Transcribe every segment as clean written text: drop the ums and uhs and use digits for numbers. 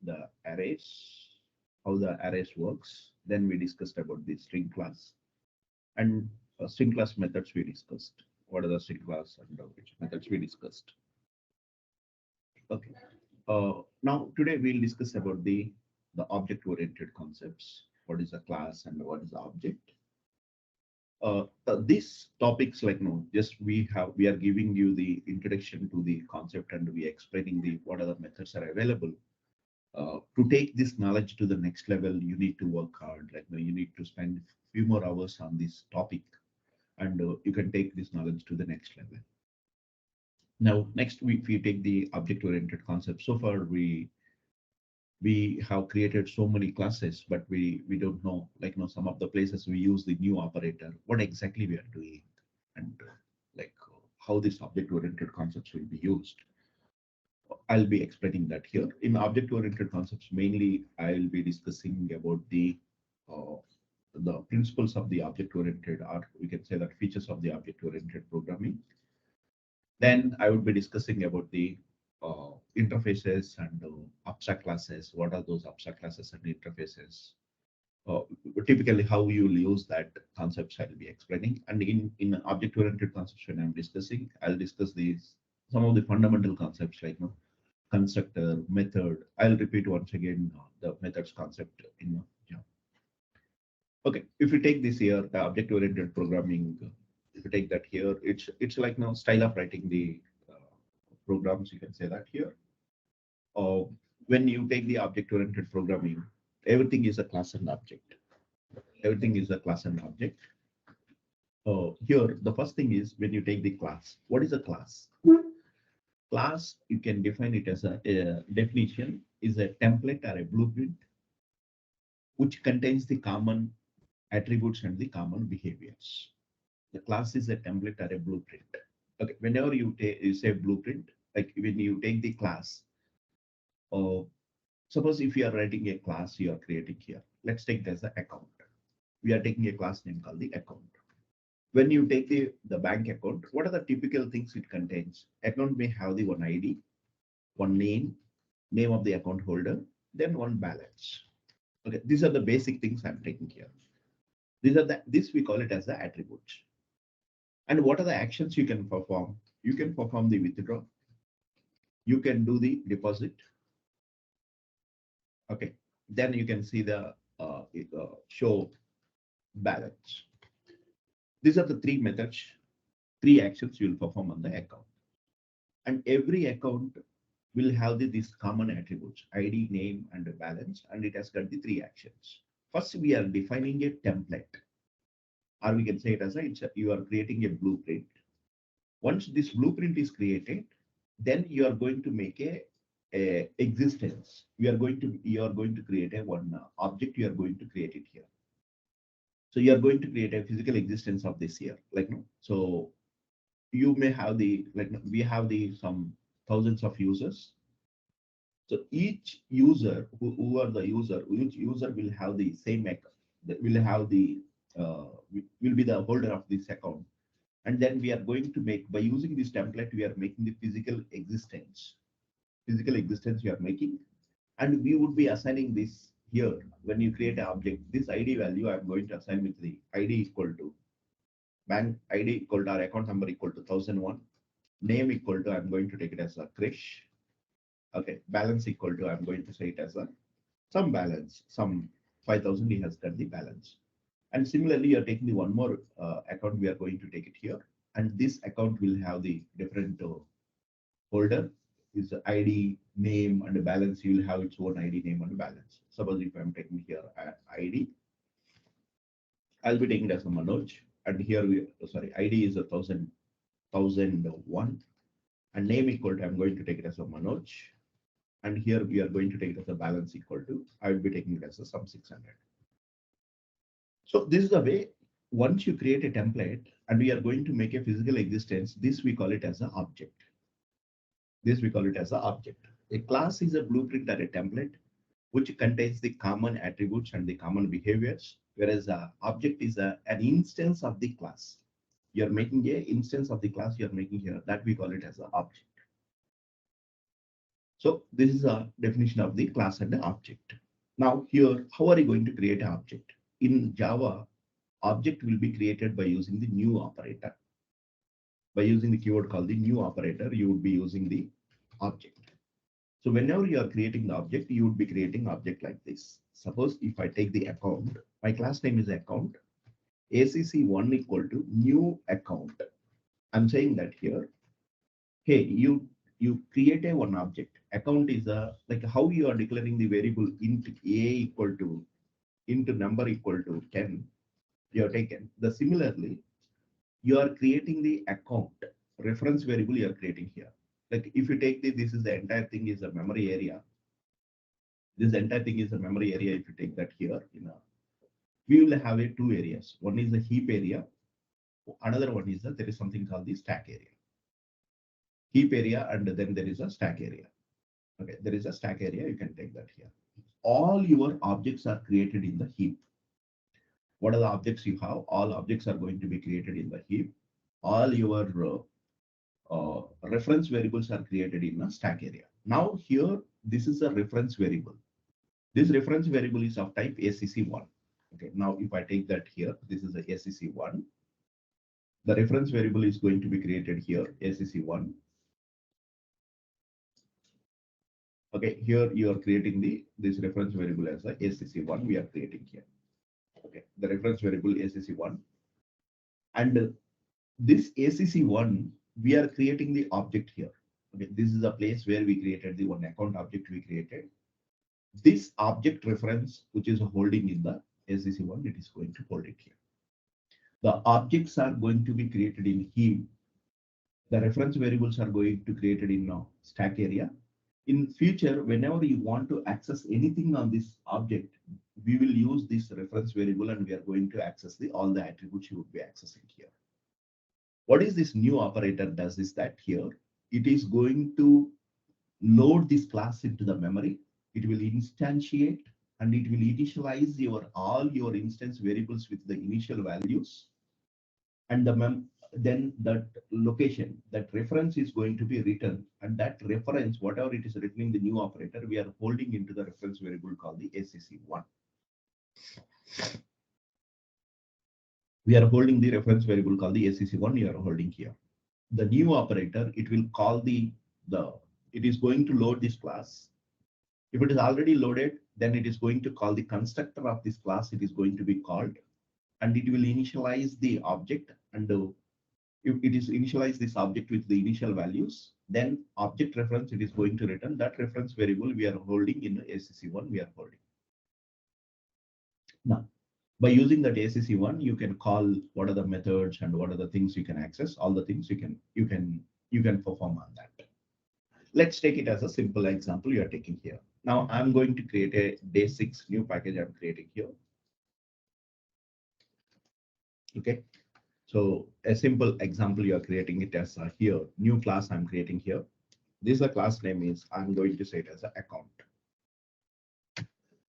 the arrays, how the arrays works. Then we discussed about the string class and string class methods we discussed. What are the string class and which methods we discussed. Okay. Now today we'll discuss about the object-oriented concepts. What is a class and what is the object? These topics, like no, just we are giving you the introduction to the concept and we explaining the what other methods are available. To take this knowledge to the next level, you need to work hard. Like no, you need to spend few more hours on this topic, and you can take this knowledge to the next level. Now, next we take the object-oriented concept. So far, we have created so many classes, but we don't know, like some of the places we use the new operator, what exactly we are doing, and how this object-oriented concepts will be used. I'll be explaining that here. In object-oriented concepts, mainly I'll be discussing about uh, the principles of the object-oriented, or we can say that features of the object-oriented programming. Then I would be discussing about the interfaces and abstract classes. What are those abstract classes and interfaces? Uh, Typically, how you will use that concepts I'll be explaining. And in object-oriented concepts, when I'm discussing, I'll discuss these some of the fundamental concepts like constructor, method. I'll repeat once again the methods concept in Java. Okay, if you take this here, the object-oriented programming, if you take that here, it's like now style of writing the programs. You can say that here. Uh, when you take the object-oriented programming, everything is a class and object. Everything is a class and object. Here, the first thing is when you take the class. What is a class? Class, you can define it as a definition is a template or a blueprint which contains the common attributes and the common behaviors. The class is a template or a blueprint. Okay, whenever you say blueprint, like when you take the class, uh, suppose if you are writing a class you are creating here, let's take it as an account. We are taking a class name called the account. When you take the bank account, what are the typical things it contains? Account may have the one ID, one name of the account holder, then one balance. Okay, these are the basic things I'm taking here. This we call it as the attributes. And what are the actions you can perform? You can perform the withdraw. You can do the deposit. Okay, then you can see the show balance. These are the three methods, three actions you will perform on the account. And every account will have these common attributes, ID, name, and a balance, and it has got the three actions. First, we are defining a template, or we can say it as you are creating a blueprint. Once this blueprint is created, then you are going to make a existence. You are going to create a one object. You are going to create it here. So you are going to create a physical existence of this here, like no. So you may have we have some thousands of users. So each user, who are the user, each user will have the same account, will have will be the holder of this account. And then we are going to make, by using this template, we are making the physical existence. Physical existence we are making. And we would be assigning this here. When you create an object, this ID value I'm going to assign with the ID equal to bank ID equal to our account number equal to 1001. Name equal to, I'm going to take it as a Krish. Okay, balance equal to, I'm going to say it as some balance, some 5,000 he has got the balance. And similarly, you're taking the one more account, we are going to take it here. And this account will have the different holder, is the ID, name, and the balance. You will have its own ID, name, and balance. Suppose if I'm taking here ID, I'll be taking it as a Manoj. And here ID is 1001. And name equal to, I'm going to take it as a Manoj. And here we are going to take it as a balance equal to, I will be taking it as a sum 600. So this is the way, once you create a template and we are going to make a physical existence, this we call it as an object. This we call it as an object. A class is a blueprint or a template which contains the common attributes and the common behaviors, whereas an object is an instance of the class. You're making an instance of the class you're making here, that we call it as an object. So this is a definition of the class and the object. Now here, how are you going to create an object? In Java, object will be created by using the new operator. By using the keyword called the new operator, you would be using the object. So whenever you are creating the object, you would be creating object like this. Suppose if I take the account, my class name is account, ACC1 equal to new account. I'm saying that here, hey, you create a one object. Account is a like how you are declaring the variable int a equal to int number equal to 10. You have taken the similarly, you are creating the account reference variable you are creating here. Like if you take this is the entire thing is a memory area. This entire thing is a memory area. If you take that here, we will have a two areas. One is the heap area. Another one is that there is something called the stack area. Heap area and then there is a stack area. Okay, there is a stack area. You can take that here. All your objects are created in the heap. What are the objects you have? All objects are going to be created in the heap. All your reference variables are created in a stack area. Now here, this is a reference variable. This reference variable is of type ACC1. Okay, now if I take that here, this is the ACC1. The reference variable is going to be created here, ACC1. Okay, here you are creating this reference variable as a ACC1 we are creating here. Okay, the reference variable ACC1. And this ACC1, we are creating the object here. Okay, this is a place where we created the one account object we created. This object reference, which is holding in the ACC1, it is going to hold it here. The objects are going to be created in heap. The reference variables are going to be created in stack area. In future, whenever you want to access anything on this object, we will use this reference variable and we are going to access all the attributes you would be accessing here. What is this new operator does is that here, it is going to load this class into the memory. It will instantiate and it will initialize all your instance variables with the initial values. And then that location, that reference is going to be written, and that reference, whatever it is written in the new operator, we are holding into the reference variable called the ACC1. We are holding the reference variable called the ACC1. We are holding here. The new operator, it will call it is going to load this class. If it is already loaded, then it is going to call the constructor of this class. It is going to be called, and it will initialize the object. And if it is initialize this object with the initial values, then object reference, it is going to return that reference variable we are holding in ACC1 we are holding. Now, by using that ACC1, you can call what are the methods and what are the things you can access, all the things you can perform on that. Let's take it as a simple example you are taking here. Now I'm going to create a day 6 new package I'm creating here. Okay. So a simple example, you are creating it as here, new class I'm creating here. This is the class name is, I'm going to say it as an account.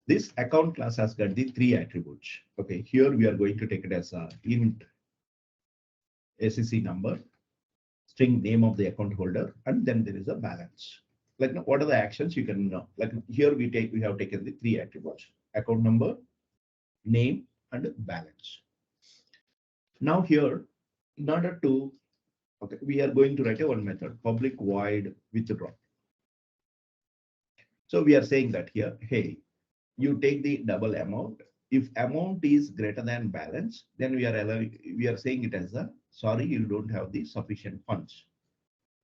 This account class has got the 3 attributes. Okay, here we are going to take it as a int ACC number, string name of the account holder, and then there is a balance. Like what are the actions you can know? Like here we have taken the 3 attributes: account number, name, and balance. Now here, in order to, okay, we are going to write a one method, public void withdraw. So we are saying that here, hey, you take the double amount. If amount is greater than balance, then we are saying it as a sorry, you don't have the sufficient funds.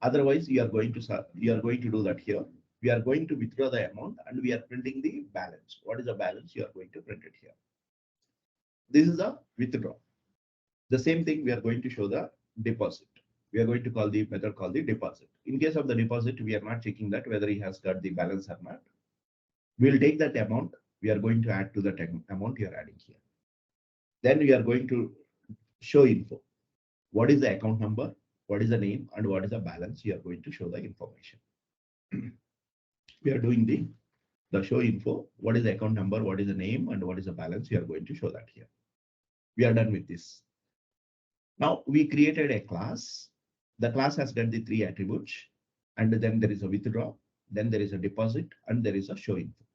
Otherwise, you are going to do that here. We are going to withdraw the amount and we are printing the balance. What is the balance? You are going to print it here. This is a withdraw. The same thing we are going to show the deposit. We are going to call the method called the deposit. In case of the deposit, we are not checking that whether he has got the balance or not. We'll take that amount. We are going to add to that amount you are adding here. Then we are going to show info. What is the account number? What is the name? And what is the balance? You are going to show the information. We are doing the show info. What is the account number? What is the name? And what is the balance? We are going to show that here. We are done with this. Now we created a class. The class has got the 3 attributes. And then there is a withdraw. then there is a deposit, and there is a show info.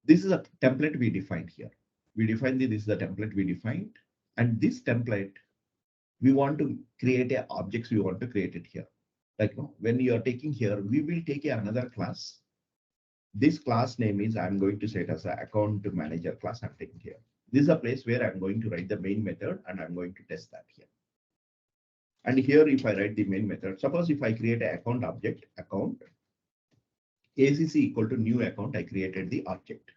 This is a template we defined here. We defined this is the template we defined, and this template we want to create a objects. We want to create it here. Like no, when you are taking here, we will take another class. This class name is I'm going to say it as an account manager class. I'm taking here. This is a place where I'm going to write the main method, and I'm going to test that here. And here, if I write the main method, suppose if I create an account object, account ACC equal to new account, I created the object.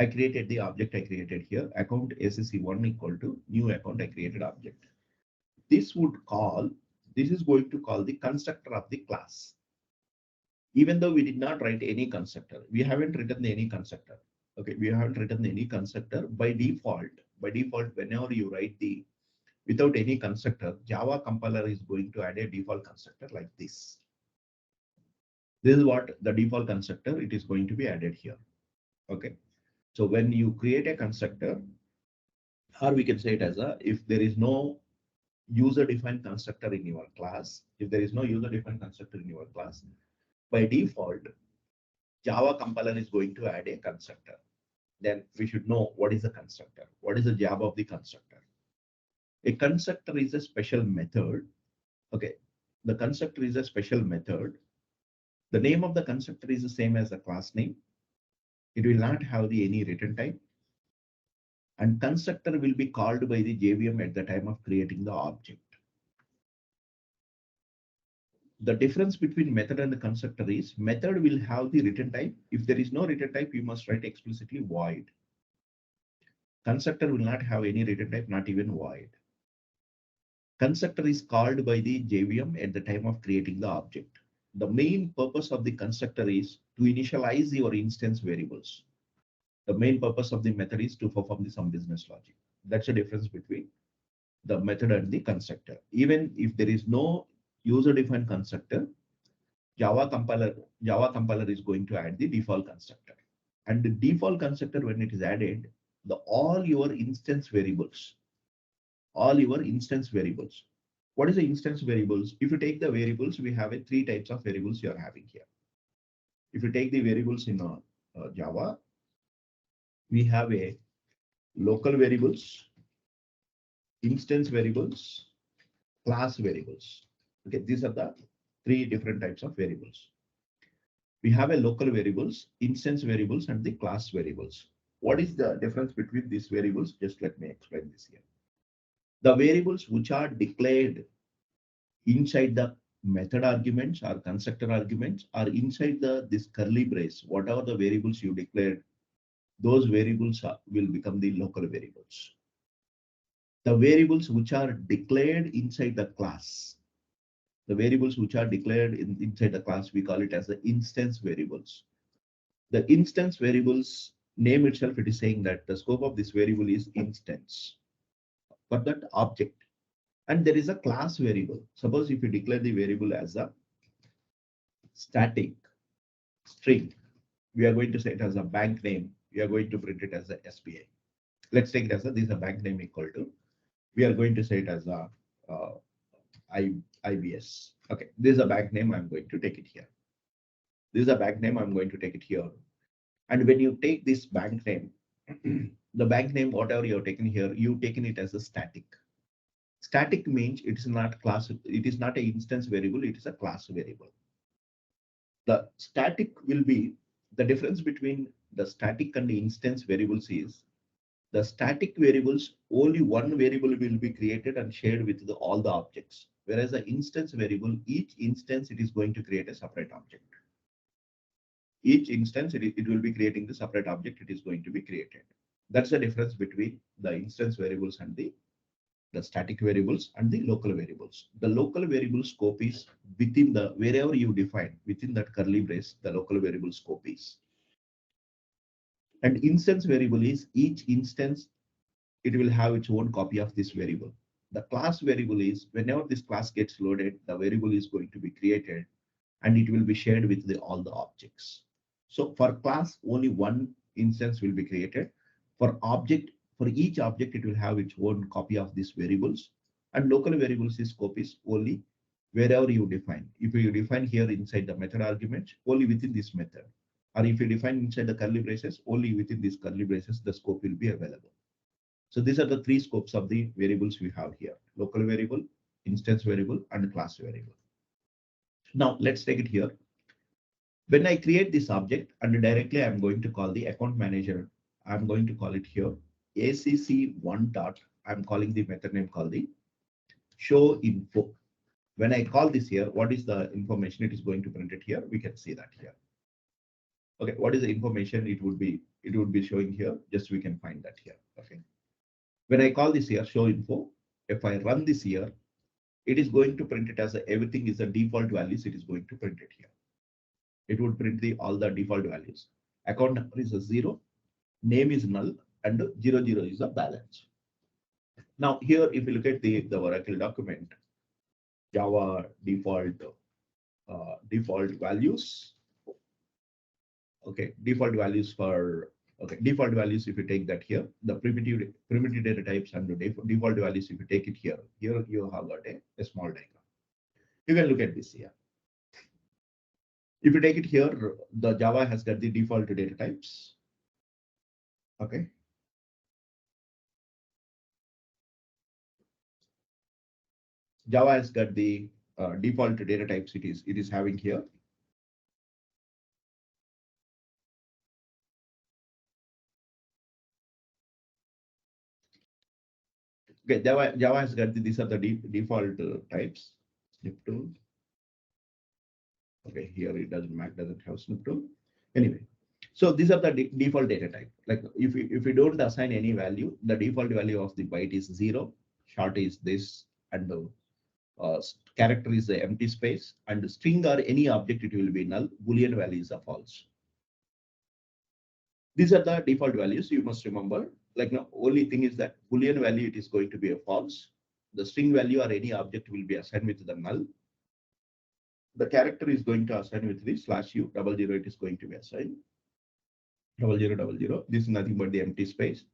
I created the object I created here, account ACC1 equal to new account I created object. This is going to call the constructor of the class. Even though we did not write any constructor, we haven't written any constructor. Okay, we haven't written any constructor by default. By default, whenever you write the without any constructor, Java compiler is going to add a default constructor like this. This is what the default constructor, it is going to be added here. Okay. So when you create a constructor, or we can say it as a, if there is no user-defined constructor in your class, if there is no user-defined constructor in your class, by default, Java compiler is going to add a constructor. Then we should know what is the constructor. What is the job of the constructor? A constructor is a special method. Okay, the constructor is a special method. The name of the constructor is the same as the class name. It will not have any return type. And constructor will be called by the JVM at the time of creating the object. The difference between method and the constructor is method will have the return type. If there is no return type, you must write explicitly void. Constructor will not have any return type, not even void. Constructor is called by the JVM at the time of creating the object. The main purpose of the constructor is to initialize your instance variables. The main purpose of the method is to perform some business logic. That's the difference between the method and the constructor. Even if there is no user-defined constructor, Java compiler is going to add the default constructor. And the default constructor, when it is added, all your instance variables. What is the instance variables? If you take the variables, we have three types of variables you are having here. If you take the variables in Java, we have a local variables, instance variables, class variables. Okay, these are the three different types of variables. We have a local variables, instance variables, and the class variables. What is the difference between these variables? Just let me explain this here. The variables which are declared inside the method arguments or constructor arguments are inside this curly brace. Whatever the variables you declared, those variables will become the local variables. The variables which are declared inside the class, inside the class, we call it as the instance variables. The instance variables name itself, it is saying that the scope of this variable is instance for that object. And there is a class variable. Suppose if you declare the variable as a static string, we are going to say it as a bank name. We are going to print it as a SBI. Let's take it as this is a bank name equal to. We are going to say it as a IBS. Okay, this is a bank name. I'm going to take it here. This is a bank name. I'm going to take it here. And when you take this bank name, the bank name, whatever you're taken here, you've taken it as a static. Static means it is not class. It is not an instance variable. It is a class variable. The static will be the difference between the static and the instance variables is the static variables, only one variable will be created and shared with all the objects. Whereas the instance variable, each instance, it is going to create a separate object. Each instance, it will be creating the separate object. It is going to be created. That's the difference between the instance variables and the static variables and the local variables. The local variable scope is within wherever you define within that curly brace, the local variable scope is. And instance variable is each instance, it will have its own copy of this variable. The class variable is whenever this class gets loaded, the variable is going to be created and it will be shared with all the objects. So for class, only one instance will be created. For each object, it will have its own copy of these variables. And local variables, scope is only wherever you define. If you define here inside the method arguments, only within this method. Or if you define inside the curly braces, only within these curly braces, the scope will be available. So these are the three scopes of the variables we have here: local variable, instance variable, and class variable. Now let's take it here. When I create this object and directly I'm going to call the account manager, I'm going to call it here ACC1 dot. I'm calling the method name called the show info. When I call this here, what is the information it is going to print it here? We can see that here. Okay, what is the information it would be showing here? Just we can find that here. Okay. When I call this here show info, if I run this here, it is going to print it as everything is the default values. It is going to print it here. It would print all the default values. Account number is a 0, name is null, and 00 is the balance. Now here, if you look at the Oracle document, Java default values. Okay, default values for default values. If you take that here, the primitive data types and the default values. If you take it here you have got a small diagram. You can look at this here. If you take it here, the Java has got the default data types. Okay. Java has got the default data types. It is having here. Okay, Java has got these are the default types. Snip tool. Okay, here it doesn't have snip tool. Anyway, so these are the default data type. Like if you don't assign any value, the default value of the byte is 0, short is this, and the character is the empty space, and the string or any object it will be null. Boolean values are false. These are the default values you must remember. Like now, only thing is that Boolean value it is going to be a false. The string value or any object will be assigned with the null. The character is going to assign with the /u, 00 it is going to be assigned. 0000. This is nothing but the empty space.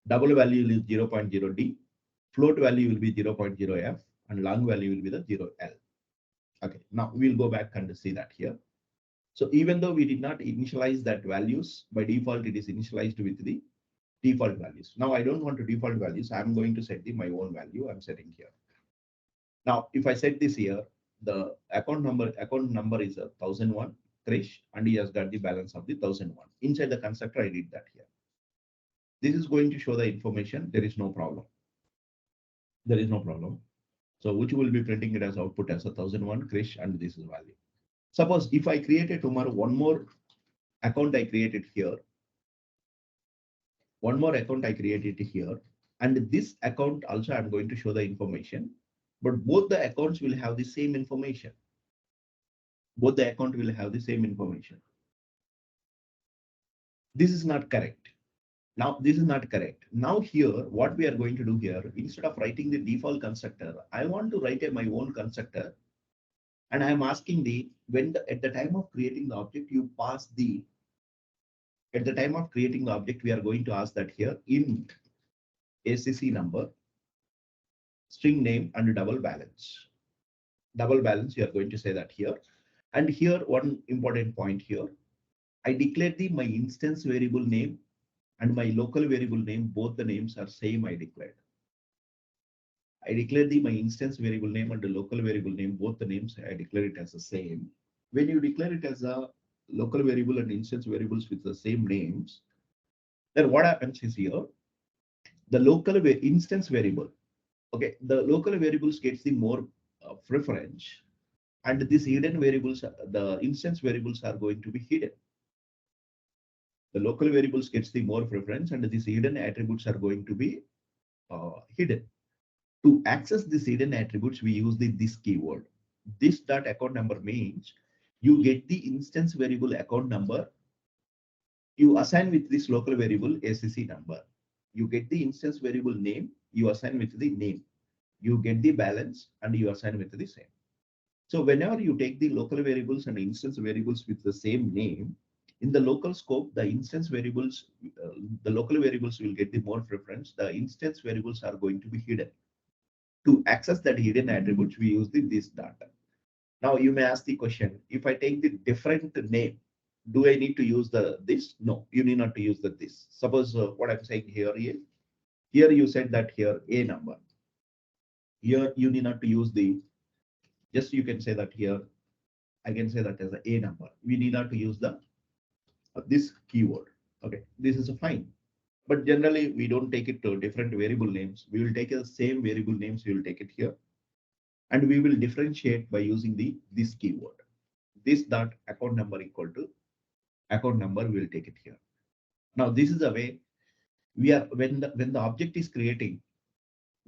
Double value is 0.0d. Float value will be 0.0f, and long value will be the 0l. Okay, now we'll go back and see that here. So even though we did not initialize that values, by default it is initialized with the default values. Now I don't want to default values. I'm going to set my own value. I'm setting here. Now if I set this here, the account number is 1001 Krish, and he has got the balance of the 1001. Inside the constructor, I did that here. This is going to show the information. There is no problem. There is no problem. So which will be printing it as output as 1001 Krish, and this is value. Suppose if I created tomorrow one more account I created here. One more account I created here, and this account also I'm going to show the information, but both the accounts will have the same information. Both the account will have the same information. This is not correct. Now this is not correct. Now here, what we are going to do here, instead of writing the default constructor, I want to write my own constructor, and I am asking at the time of creating the object, you pass the. At the time of creating the object, we are going to ask that here int ACC number, string name, and double balance. Double balance, you are going to say that here. And here, one important point here, I declare my instance variable name and my local variable name, both the names are same I declared. I declare my instance variable name and the local variable name, both the names I declare it as the same. When you declare it as a local variable and instance variables with the same names, then what happens is here, the local instance variable, okay, the local variables gets the more preference, and these hidden variables, the instance variables are going to be hidden. The local variables gets the more preference, and these hidden attributes are going to be hidden. To access these hidden attributes, we use this keyword. This dot account number means you get the instance variable account number. You assign with this local variable ACC number. You get the instance variable name. You assign with the name. You get the balance, and you assign with the same. So whenever you take the local variables and instance variables with the same name, in the local scope, the instance variables, the local variables will get the more preference. The instance variables are going to be hidden. To access that hidden attributes, we use this data. Now you may ask the question, if I take the different name, do I need to use the this? No, you need not to use the this. Suppose what I'm saying here is, here you said that here a number. Here you need not to use the, just you can say that here, I can say that as a number. We need not to use the this keyword. Okay, this is a fine. But generally we don't take it to different variable names. We will take the same variable names, we will take it here. And we will differentiate by using the this keyword. This dot account number equal to account number, we will take it here. Now this is the way we are, when the object is creating,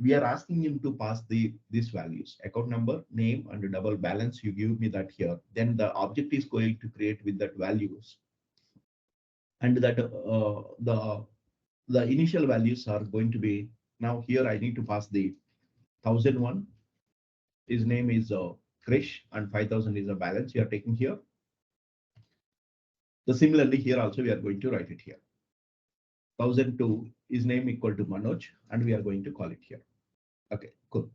we are asking him to pass these values, account number, name, and double balance. You give me that here, then the object is going to create with that values, and that the initial values are going to be, now here I need to pass the 1001. His name is Krish, and 5000 is a balance you are taking here. So similarly here also we are going to write it here. 1002 is name equal to Manoj, and we are going to call it here. Okay, cool.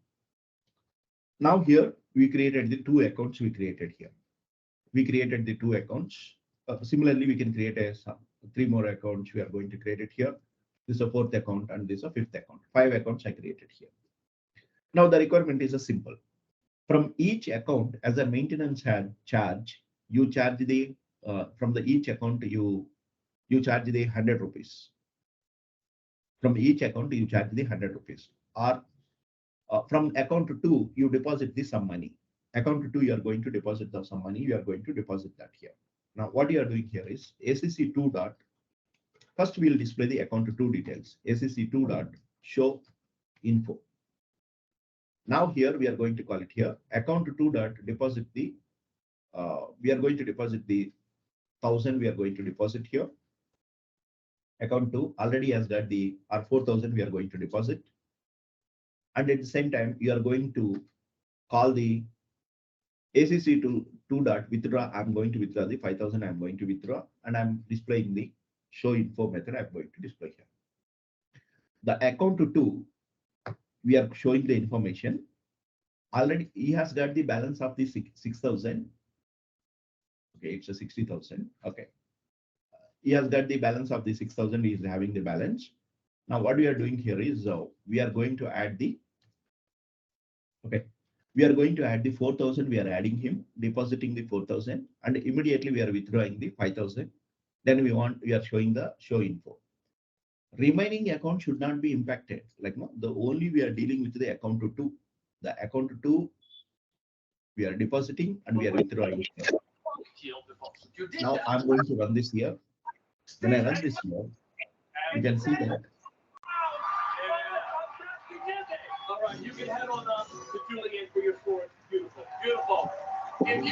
Now here we created the two accounts we created here. We created the two accounts. Similarly, we can create three more accounts. We are going to create it here. This is a fourth account and this is a fifth account. 5 accounts I created here. Now the requirement is a simple. From each account as a maintenance charge, you charge the from the each account you charge the 100 rupees. From each account you charge the 100 rupees. Or from account 2 you deposit the some money. Account 2 you are going to deposit some money. You are going to deposit that here. Now what you are doing here is ACC2 dot. First we will display the account 2 details. ACC2 dot show info. Now here we are going to call it here account 2 dot deposit the. We are going to deposit the 1000. We are going to deposit here. Account 2 already has got the 4000. We are going to deposit. And at the same time, you are going to call the ACC2 dot withdraw. I'm going to withdraw the 5000. I'm going to withdraw, and I'm displaying the show info method. I'm going to display here. The account 2, we are showing the information. Already he has got the balance of the 6000. Okay, it's a 60,000. Okay, he has got the balance of the 6000. He is having the balance. Now what we are doing here is we are going to add the. Okay, we are going to add the 4000. We are adding him, depositing the 4000, and immediately we are withdrawing the 5000. Then we are showing the show info. Remaining account should not be impacted. Like no, the only we are dealing with the account 2. The account 2 we are depositing and we are withdrawing. Now I'm going to run this here. When I run this here, you can see that. All right, you can head on up to Julian for your score. Beautiful, beautiful. If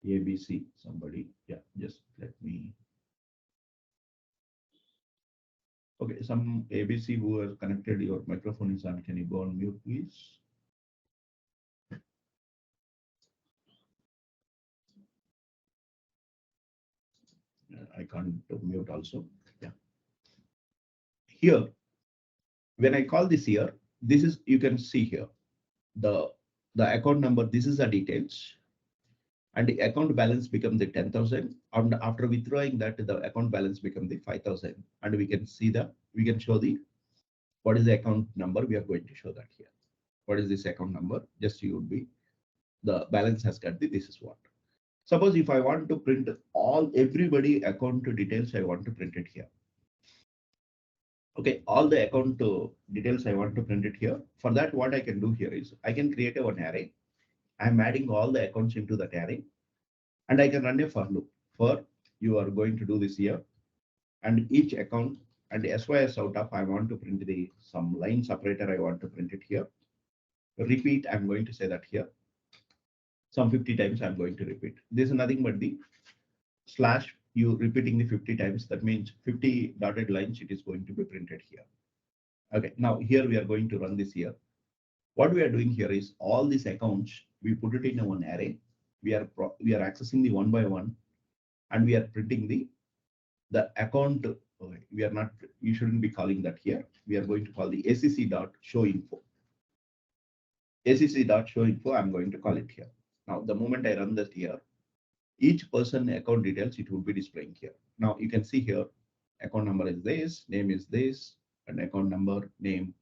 you ABC, somebody, yeah, just let me. Okay, some ABC who are connected, your microphone is on. Can you go on mute, please? I can't mute also. Yeah. Here, when I call this here, this is, you can see here, the account number, this is the details. And the account balance become the 10,000. And after withdrawing that, the account balance become the 5,000. And we can see we can show what is the account number. We are going to show that here. What is this account number? Just you would be, the balance has got this is what. Suppose if I want to print everybody account details, I want to print it here. Okay, all the account details I want to print it here. For that, what I can do here is I can create one array. I'm adding all the accounts into that array, and I can run a for loop. For you are going to do this here, and each account and SYS out of, I want to print some line separator. I want to print it here. Repeat, I'm going to say that here. Some 50 times I'm going to repeat. This is nothing but the slash, you repeating the 50 times. That means 50 dotted lines, it is going to be printed here. Okay, now here we are going to run this here. What we are doing here is all these accounts, we put it in one array. We are accessing the one by one, and we are printing the account. Okay, we are not, you shouldn't be calling that here. We are going to call the ACC dot show info. ACC.showInfo, I'm going to call it here. Now, the moment I run that here, each person account details, it will be displaying here. Now you can see here, account number is this, name is this, and account number, name,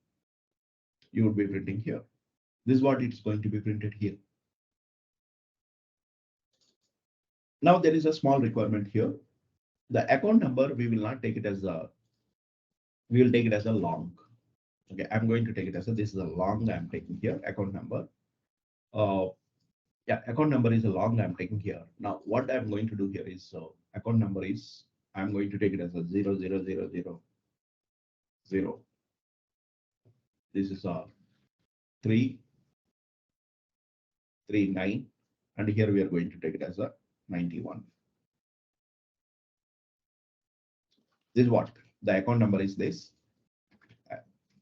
you would be printing here. This is what it's going to be printed here. Now there is a small requirement here. The account number, we will not take it as a, we will take it as a long. Okay, I'm going to take it as a, this is a long I'm taking here, account number. Yeah, account number is a long I'm taking here. Now what I'm going to do here is, account number is, I'm going to take it as a 00000. This is a 339, and here we are going to take it as a 91. This is what the account number is this.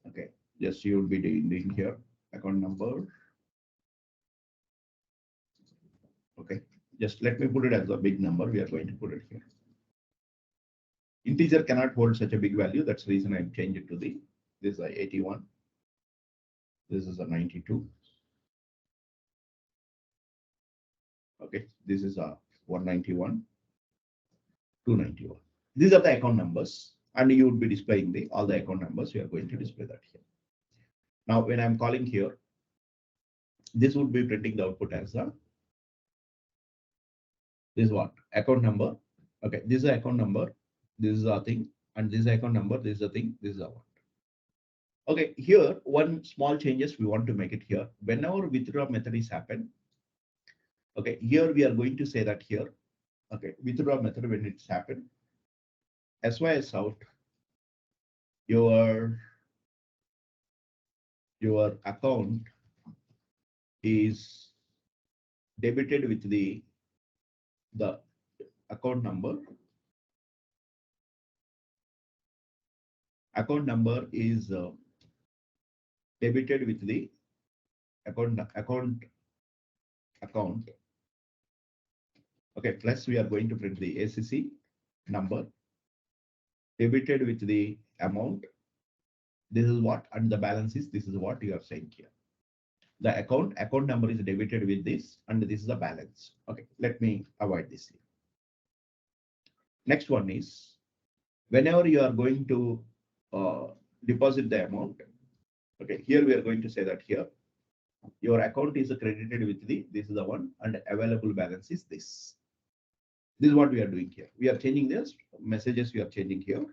Okay, just you will be doing here account number. Okay, just let me put it as a big number. We are going to put it here. Integer cannot hold such a big value. That's the reason I've changed it to the, this is a 81. This is a 92. Okay, this is a 191, 291. These are the account numbers, and you would be displaying the all the account numbers. We are going to display that here. Now, when I'm calling here, this would be printing the output as a, this is what account number. Okay, this is the account number. This is a thing, and this is account number. This is a thing. This is a what. Okay, here one small changes we want to make it here. Whenever withdraw method is happen. Okay, here we are going to say that here. Okay, withdraw method when it's happened. SYS out. Your account is debited with the account number. Account number is debited with the account. Okay, plus we are going to print the ACC number debited with the amount. This is what, and the balance is, this is what you are saying here. The account number is debited with this, and this is the balance. Okay, let me avoid this here. Next one is, whenever you are going to deposit the amount. Okay, here we are going to say that here, your account is credited with the, this is the one, and available balance is this. This is what we are doing here. We are changing this messages, we are changing here.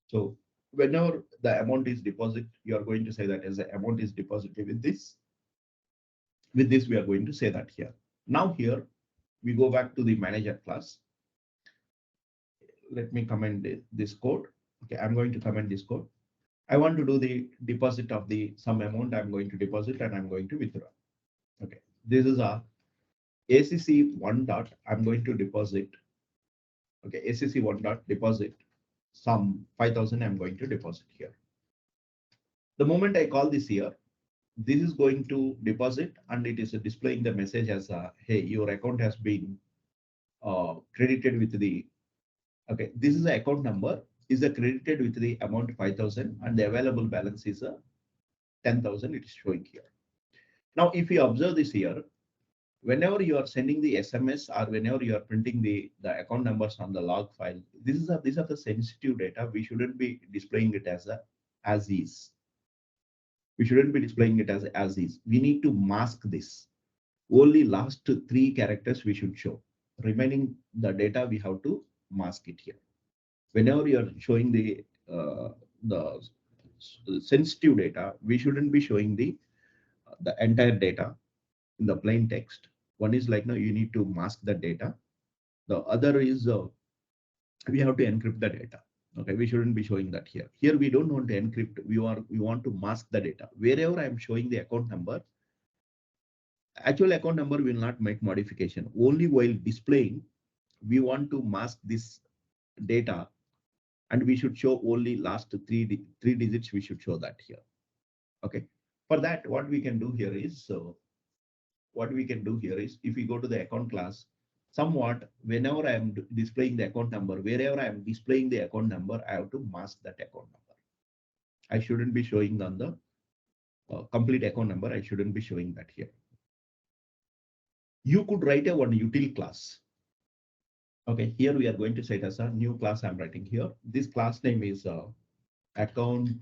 So whenever the amount is deposit, you are going to say that as the amount is deposited with this. With this, we are going to say that here. Now here, we go back to the manager class. Let me comment this code. Okay, I'm going to comment this code. I want to do the deposit of the some amount. I'm going to deposit and I'm going to withdraw. Okay, this is a ACC1 dot. I'm going to deposit. Okay, ACC1 dot deposit some 5,000. I'm going to deposit here. The moment I call this here, this is going to deposit, and it is displaying the message as a, hey, your account has been credited with the. Okay, this is the account number is credited with the amount 5,000, and the available balance is 10,000. It is showing here. Now, if you observe this here, whenever you are sending the SMS or whenever you are printing the account numbers on the log file, these are the sensitive data. We shouldn't be displaying it as is. We shouldn't be displaying it as is. We need to mask this. Only last 3 characters we should show. Remaining the data we have to mask it here. Whenever you are showing the sensitive data, we shouldn't be showing the entire data in the plain text. One is like, no, you need to mask the data. The other is we have to encrypt the data. Okay, we shouldn't be showing that here. Here we don't want to encrypt. We want to mask the data. Wherever I'm showing the account number, actual account number will not make modification. Only while displaying, we want to mask this data, and we should show only last three digits. We should show that here. Okay. For that, what we can do here is, if we go to the account class, somewhat whenever I am displaying the account number, wherever I am displaying the account number, I have to mask that account number. I shouldn't be showing on the complete account number. I shouldn't be showing that here. You could write a one util class. Okay, here we are going to set as a new class I'm writing here. This class name is account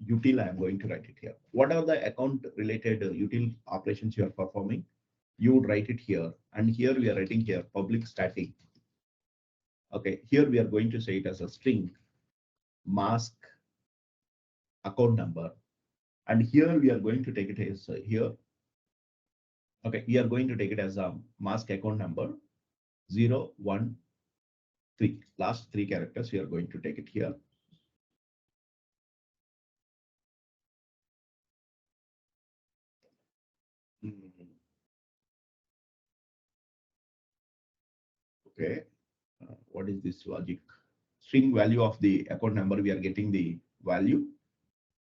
util. I'm going to write it here. What are the account related util operations you are performing? You would write it here. And here we are writing here public static. Okay, here we are going to say it as a string mask account number. And here we are going to take it as here. Okay, we are going to take it as a mask account number 0, 1, 3. Last 3 characters we are going to take it here. Okay, what is this logic? String value of the account number, we are getting the value.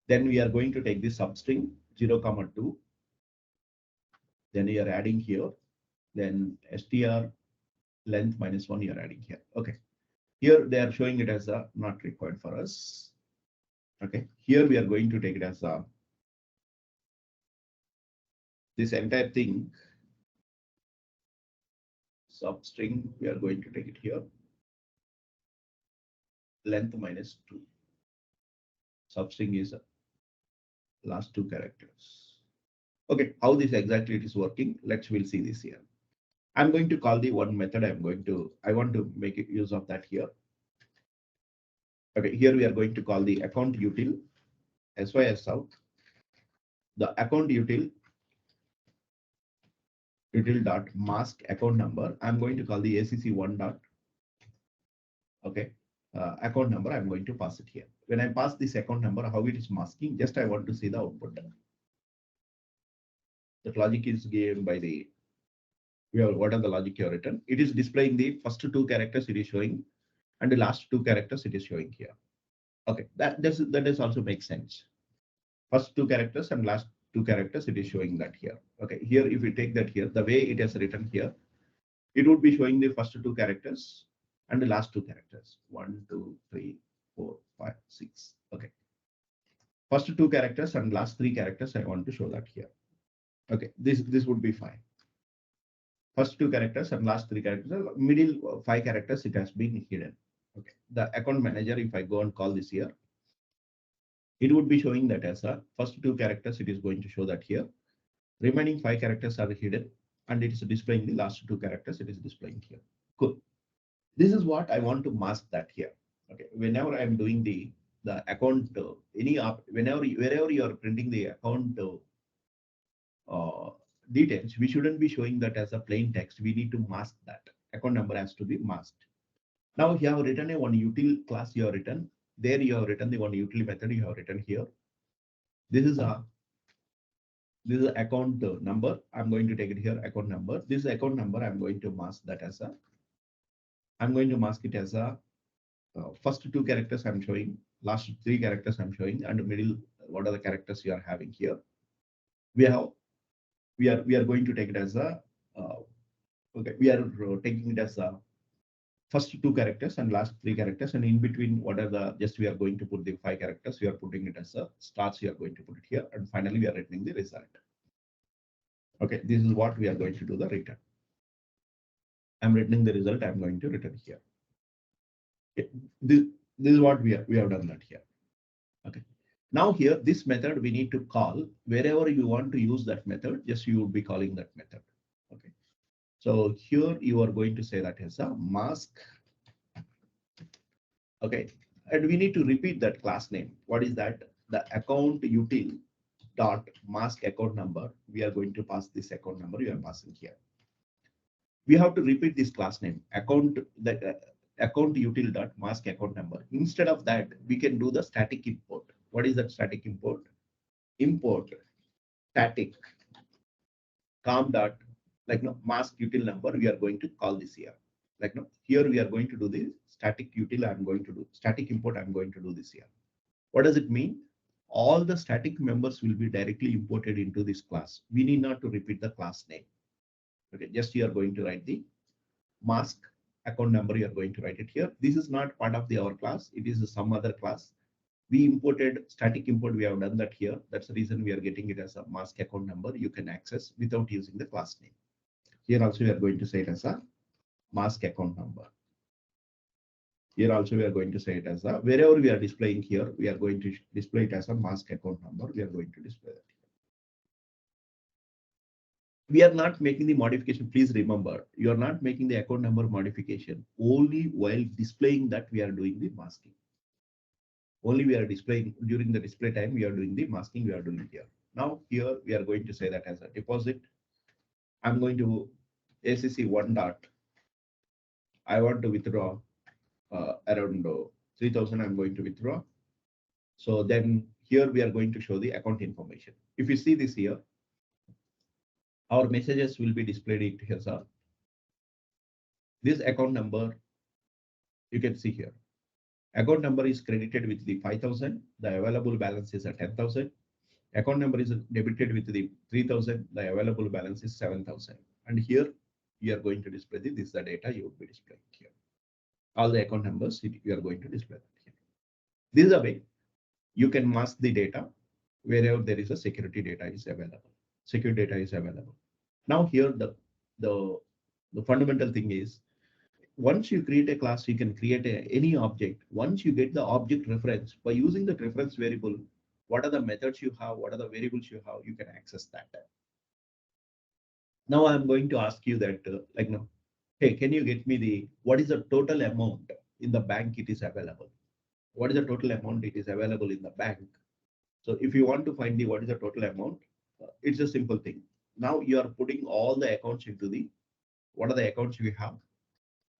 Then we are going to take this substring 0, 2. Then we are adding here. Then str length -1 you are adding here. Okay. Here they are showing it as a not required for us. Okay. Here we are going to take it as a this entire thing substring. We are going to take it here. Length -2. Substring is last 2 characters. Okay. How this exactly it is working? We'll see this here. I'm going to call the one method. I want to make use of that here. Okay, here we are going to call the account util sys out. The account util dot mask account number. I'm going to call the acc1 dot. Okay, account number. I'm going to pass it here. When I pass this account number, how it is masking? Just I want to see the output. The logic is given by the. What are the logic you have written? It is displaying the first 2 characters. It is showing, and the last 2 characters it is showing here. Okay, that does also make sense. First 2 characters and last 2 characters, it is showing that here. Okay, here if we take that here, the way it is written here, it would be showing the first 2 characters and the last 2 characters. 1, 2, 3, 4, 5, 6. Okay. First 2 characters and last 3 characters, I want to show that here. Okay, this would be fine. First 2 characters and last 3 characters, middle 5 characters, it has been hidden. Okay, the account manager, if I go and call this here, it would be showing that as a first 2 characters, it is going to show that here. Remaining 5 characters are hidden, and it is displaying the last 2 characters, it is displaying here. Cool. This is what I want to mask that here. Okay, whenever I'm doing the account, wherever you are printing the account details, we shouldn't be showing that as a plain text. We need to mask that. Account number has to be masked. Now you have written a one util class you have written. There you have written the one util method you have written here. This is account number. I'm going to take it here, account number. This is account number. I'm going to mask that as a. I'm going to mask it as a first 2 characters I'm showing, last 3 characters I'm showing, and middle what are the characters you are having here. We are going to take it as a okay. We are taking it as a first 2 characters and last 3 characters, and in between what are the we are going to put the 5 characters. We are putting it as a stars. We are going to put it here, and finally we are returning the result. Okay, this is what we are going to do the return. I'm returning the result. I'm going to return here. Okay. This is what we have done that here. Okay. Now here this method we need to call wherever you want to use that method. Just you would be calling that method. Okay. So here you are going to say that as a mask. Okay, and we need to repeat that class name. What is that? The account util dot mask account number. We are going to pass this account number. You are passing here. We have to repeat this class name account account util dot mask account number. Instead of that, we can do the static import. What is that static import? Import static com dot mask util number. We are going to call this here. Here we are going to do the static util. I'm going to do static import. I'm going to do this here. What does it mean? All the static members will be directly imported into this class. We need not to repeat the class name. Okay, just you are going to write the mask account number. You are going to write it here. This is not part of our class. It is some other class. We imported static import. We have done that here. That's the reason we are getting it as a mask account number you can access without using the class name. Here also we are going to say it as a mask account number. Here also we are going to say it as a, wherever we are displaying here, we are going to display it as a mask account number. We are going to display that. We are not making the modification. Please remember, you are not making the account number modification only while displaying that we are doing the masking. Only we are displaying during the display time, we are doing the masking, we are doing here. Now here we are going to say that as a deposit. I'm going to ACC one dot. I want to withdraw around 3,000. I'm going to withdraw. So then here we are going to show the account information. If you see this here, our messages will be displayed here, sir. This account number, you can see here. Account number is credited with the 5,000. The available balance is at 10,000. Account number is debited with the 3,000. The available balance is 7,000. And here you are going to display this is the data you would be displaying here. All the account numbers you are going to display that here. This is a way you can mask the data wherever there is a security data is available. Secure data is available. Now here the fundamental thing is, once you create a class, you can create any object. Once you get the object reference, by using the reference variable, what are the methods you have, what are the variables you have, you can access that. Now I'm going to ask you that, like now, hey, can you get me what is the total amount in the bank it is available? What is the total amount it is available in the bank? So if you want to find what is the total amount, it's a simple thing. Now you are putting all the accounts into what are the accounts we have?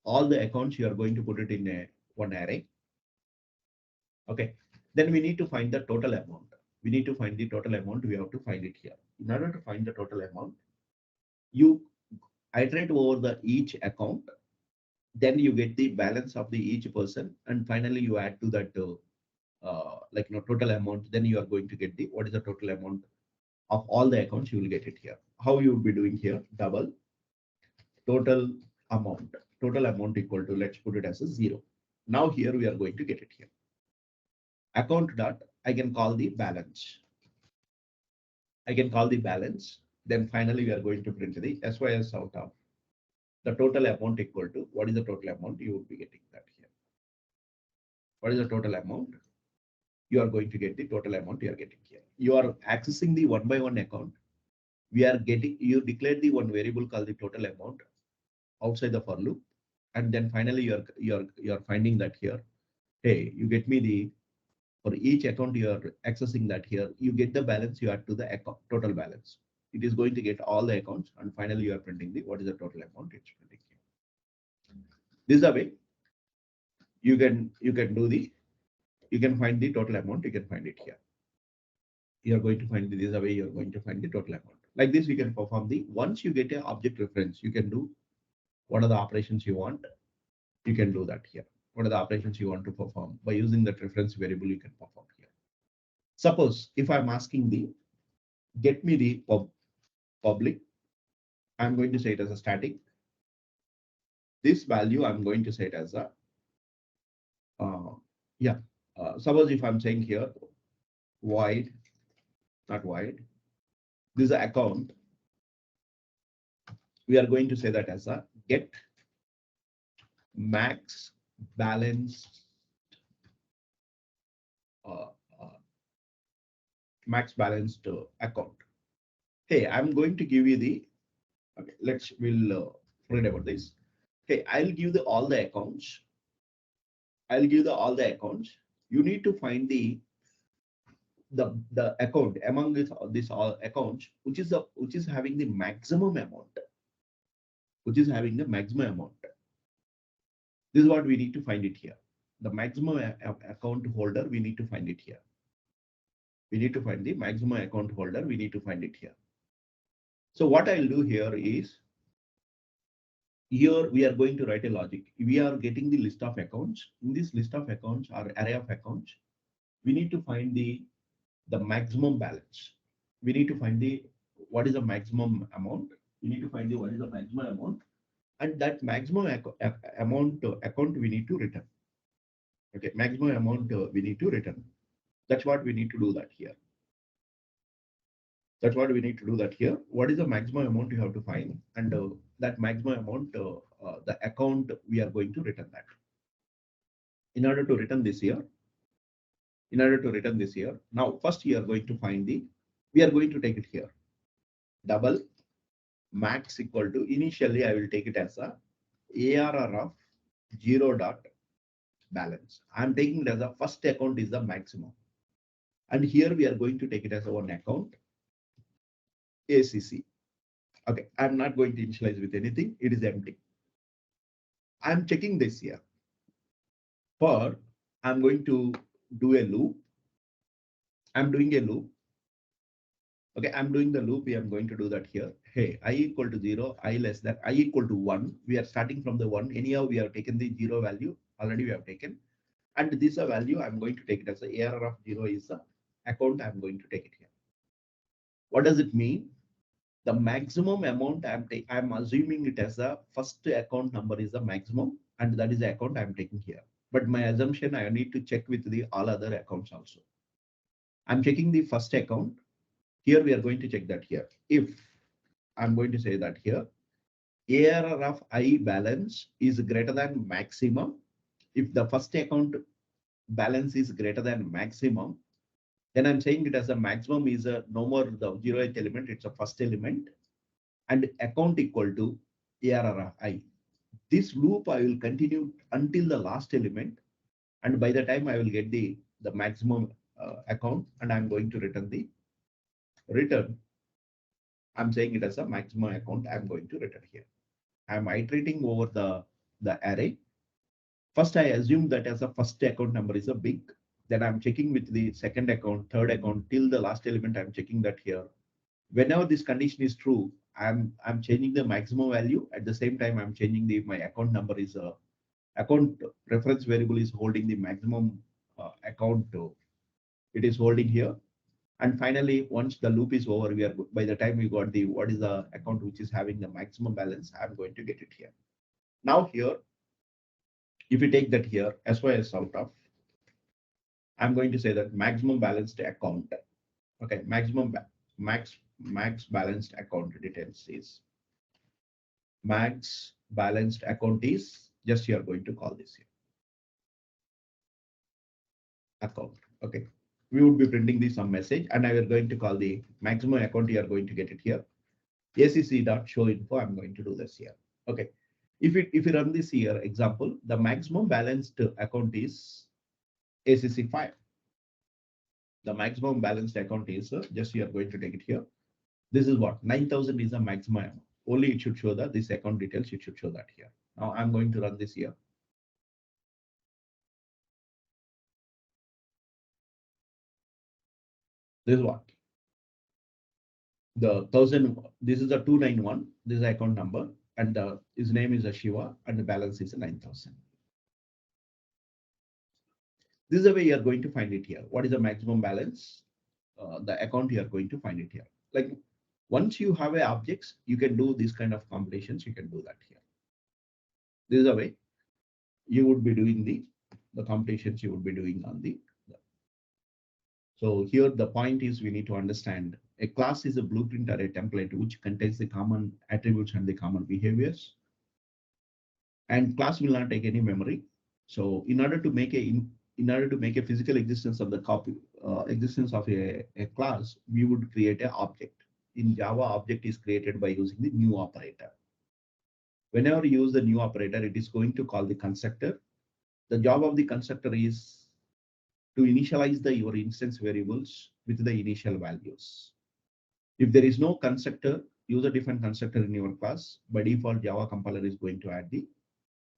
All the accounts you are going to put it in one array. Okay, then we need to find the total amount. We need to find the total amount. We have to find it here. In order to find the total amount, you iterate over each account. Then you get the balance of each person, and finally you add to that total amount. Then you are going to get what is the total amount of all the accounts. You will get it here. How you will be doing here? Double total amount. Total amount equal to, let's put it as a 0. Now here we are going to get it here. Account dot, I can call the balance. I can call the balance. Then finally we are going to print the SYS out of the total amount equal to, what is the total amount? You would be getting that here. What is the total amount? You are going to get the total amount you are getting here. You are accessing the one by one account. We are getting, you declared the one variable called the total amount outside the for loop. And then finally you are finding that here. Hey, you get me for each account you are accessing that here, you get the balance you add to the account, total balance. It is going to get all the accounts, and finally you are printing what is the total amount it's printing here. This is the way you can do you can find the total amount. You can find it here. You are going to find this is the way you are going to find the total amount. Like this, you can perform once you get an object reference, you can do what are the operations you want. You can do that here. What are the operations you want to perform? By using that reference variable, you can perform here. Suppose if I'm asking get me the public, I'm going to say it as a static. This value, I'm going to say it as a, suppose if I'm saying here, void, not void, this is an account. We are going to say that as a get max balance max balanced account. Hey, I'm going to give you okay, we'll forget about this. Okay, I'll give all the accounts. I'll give all the accounts. You need to find the account among this all accounts, which is having the maximum amount. Which is having the maximum amount. This is what we need to find it here. The maximum account holder, we need to find it here. We need to find the maximum account holder. We need to find it here. So what I'll do here is, here we are going to write a logic. We are getting the list of accounts. In this list of accounts or array of accounts, we need to find the maximum balance. We need to find what is the maximum amount. We need to find what is the maximum amount, and that maximum amount account we need to return. Okay, maximum amount we need to return. That's what we need to do that here. That's what we need to do that here. What is the maximum amount you have to find? And that maximum amount, the account, we are going to return that. In order to return this here, now first you are going to find we are going to take it here. Double max equal to, initially I will take it as a ARR of 0 dot balance. I'm taking it as a first account is the maximum. And here we are going to take it as a one account, ACC. Okay, I'm not going to initialize with anything. It is empty. I'm checking this here. For I'm going to do a loop. I'm doing a loop. Okay, I'm doing the loop. I'm going to do that here. Hey, I equal to 0, I less than, I equal to 1. We are starting from the 1. Anyhow, we have taken the 0 value. Already we have taken. And this a value, I'm going to take it as the ARR of 0 is the account. I'm going to take it here. What does it mean? The maximum amount I'm assuming it as a first account number is the maximum, and that is the account I'm taking here. But my assumption, I need to check with the all other accounts also. I'm checking the first account. Here we are going to check that here. If I'm going to say that here, ARR of I balance is greater than maximum. If the first account balance is greater than maximum, then I'm saying it as a maximum is a no more the 0th element, it's a first element, and account equal to ARR of I. This loop I will continue until the last element, and by the time I will get the maximum account, and I'm going to return the return. I'm saying it as a maximum account. I'm going to return here. I'm iterating over the array. First, I assume that as a first account number is a big. Then I'm checking with the second account, third account till the last element. I'm checking that here. Whenever this condition is true, I'm changing the maximum value. At the same time, I'm changing my account number is a account reference variable is holding the maximum account. It is holding here. And finally, once the loop is over, we are by the time we got the what is the account which is having the maximum balance, I'm going to get it here. Now here, if you take that here, as well as out of, I'm going to say that maximum balanced account. Okay, max balanced account details is max balanced account is just you are going to call this here account. Okay, we would be printing this some message, and I will going to call the maximum account. You are going to get it here. ACC.showInfo. I'm going to do this here. Okay, if you run this here example, the maximum balanced account is ACC5. The maximum balanced account is just you are going to take it here. This is what 9,000 is the maximum amount. Only it should show that this account details. It should show that here. Now I'm going to run this here. This is what the 1,000. This is a 291. This is the account number, and his name is Shiva, and the balance is 9,000. This is the way you are going to find it here. What is the maximum balance? The account you are going to find it here. Like once you have a objects, you can do this kind of computations. You can do that here. This is the way you would be doing the computations you would be doing on the. So here the point is we need to understand a class is a blueprint or a template which contains the common attributes and the common behaviors. And class will not take any memory. So in order to make a physical existence of the existence of a class, we would create an object. In Java, object is created by using the new operator. Whenever you use the new operator, it is going to call the constructor. The job of the constructor is to initialize your instance variables with the initial values. If there is no constructor, use a different constructor in your class. By default, Java compiler is going to add the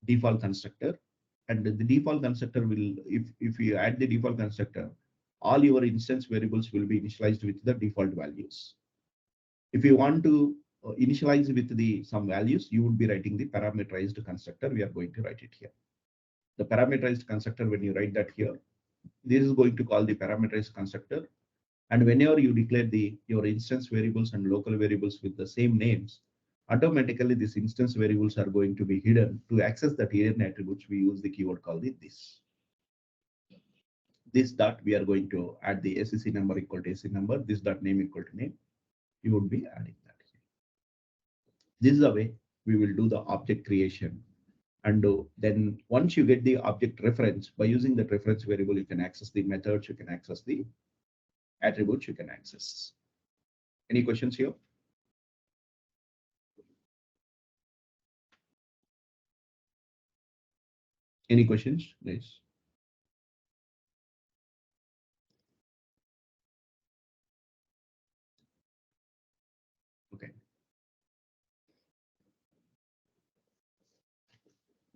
default constructor. And the default constructor will, if you add the default constructor, all your instance variables will be initialized with the default values. If you want to initialize with some values, you would be writing the parameterized constructor. We are going to write it here. The parameterized constructor, when you write that here, this is going to call the parameterized constructor. And whenever you declare your instance variables and local variables with the same names, automatically these instance variables are going to be hidden. To access that hidden attributes, we use the keyword called this. this dot, we are going to add the SEC number equal to SEC number, this dot name equal to name. You would be adding that here. This is the way we will do the object creation. And then once you get the object reference, by using the reference variable, you can access the methods, you can access the attributes, you can access. Any questions here? Any questions, please? Okay.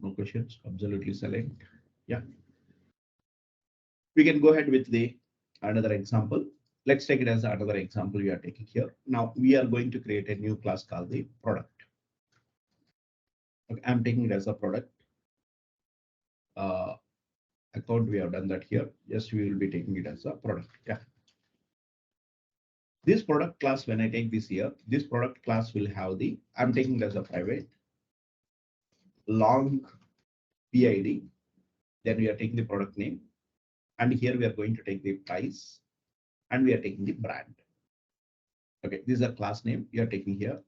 No questions, absolutely silent. Yeah. We can go ahead with the another example. Let's take it as another example we are taking here. Now we are going to create a new class called the product. Okay, I'm taking it as a product. Account, we have done that here. Yes, we will be taking it as a product. Yeah. This product class, when I take this here, this product class will have the, I'm taking it as a private long PID. Then we are taking the product name. And here we are going to take the price and we are taking the brand. Okay, this is a class name we are taking here.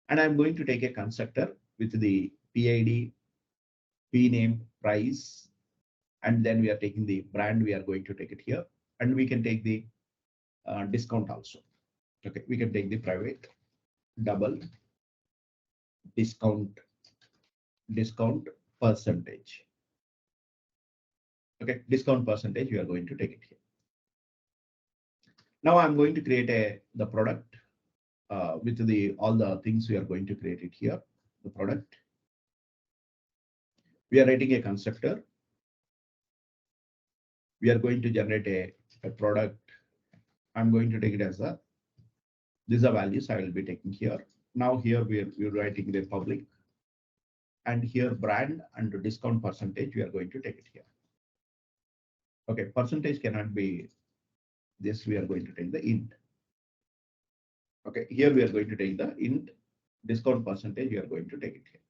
And I'm going to take a constructor with the PID, P name, price, and then we are taking the brand, we are going to take it here. And we can take the discount also. Okay, we can take the private double discount percentage. Okay, discount percentage, we are going to take it here. Now I'm going to create the product with all the things we are going to create it here. The product. We are writing a constructor. We are going to generate a product. I'm going to take it as a, these are values I will be taking here. Now here we're writing the public. And here brand and the discount percentage, we are going to take it here. Okay, percentage cannot be this, we are going to take the int. Okay, here we are going to take the int discount percentage, we are going to take it here.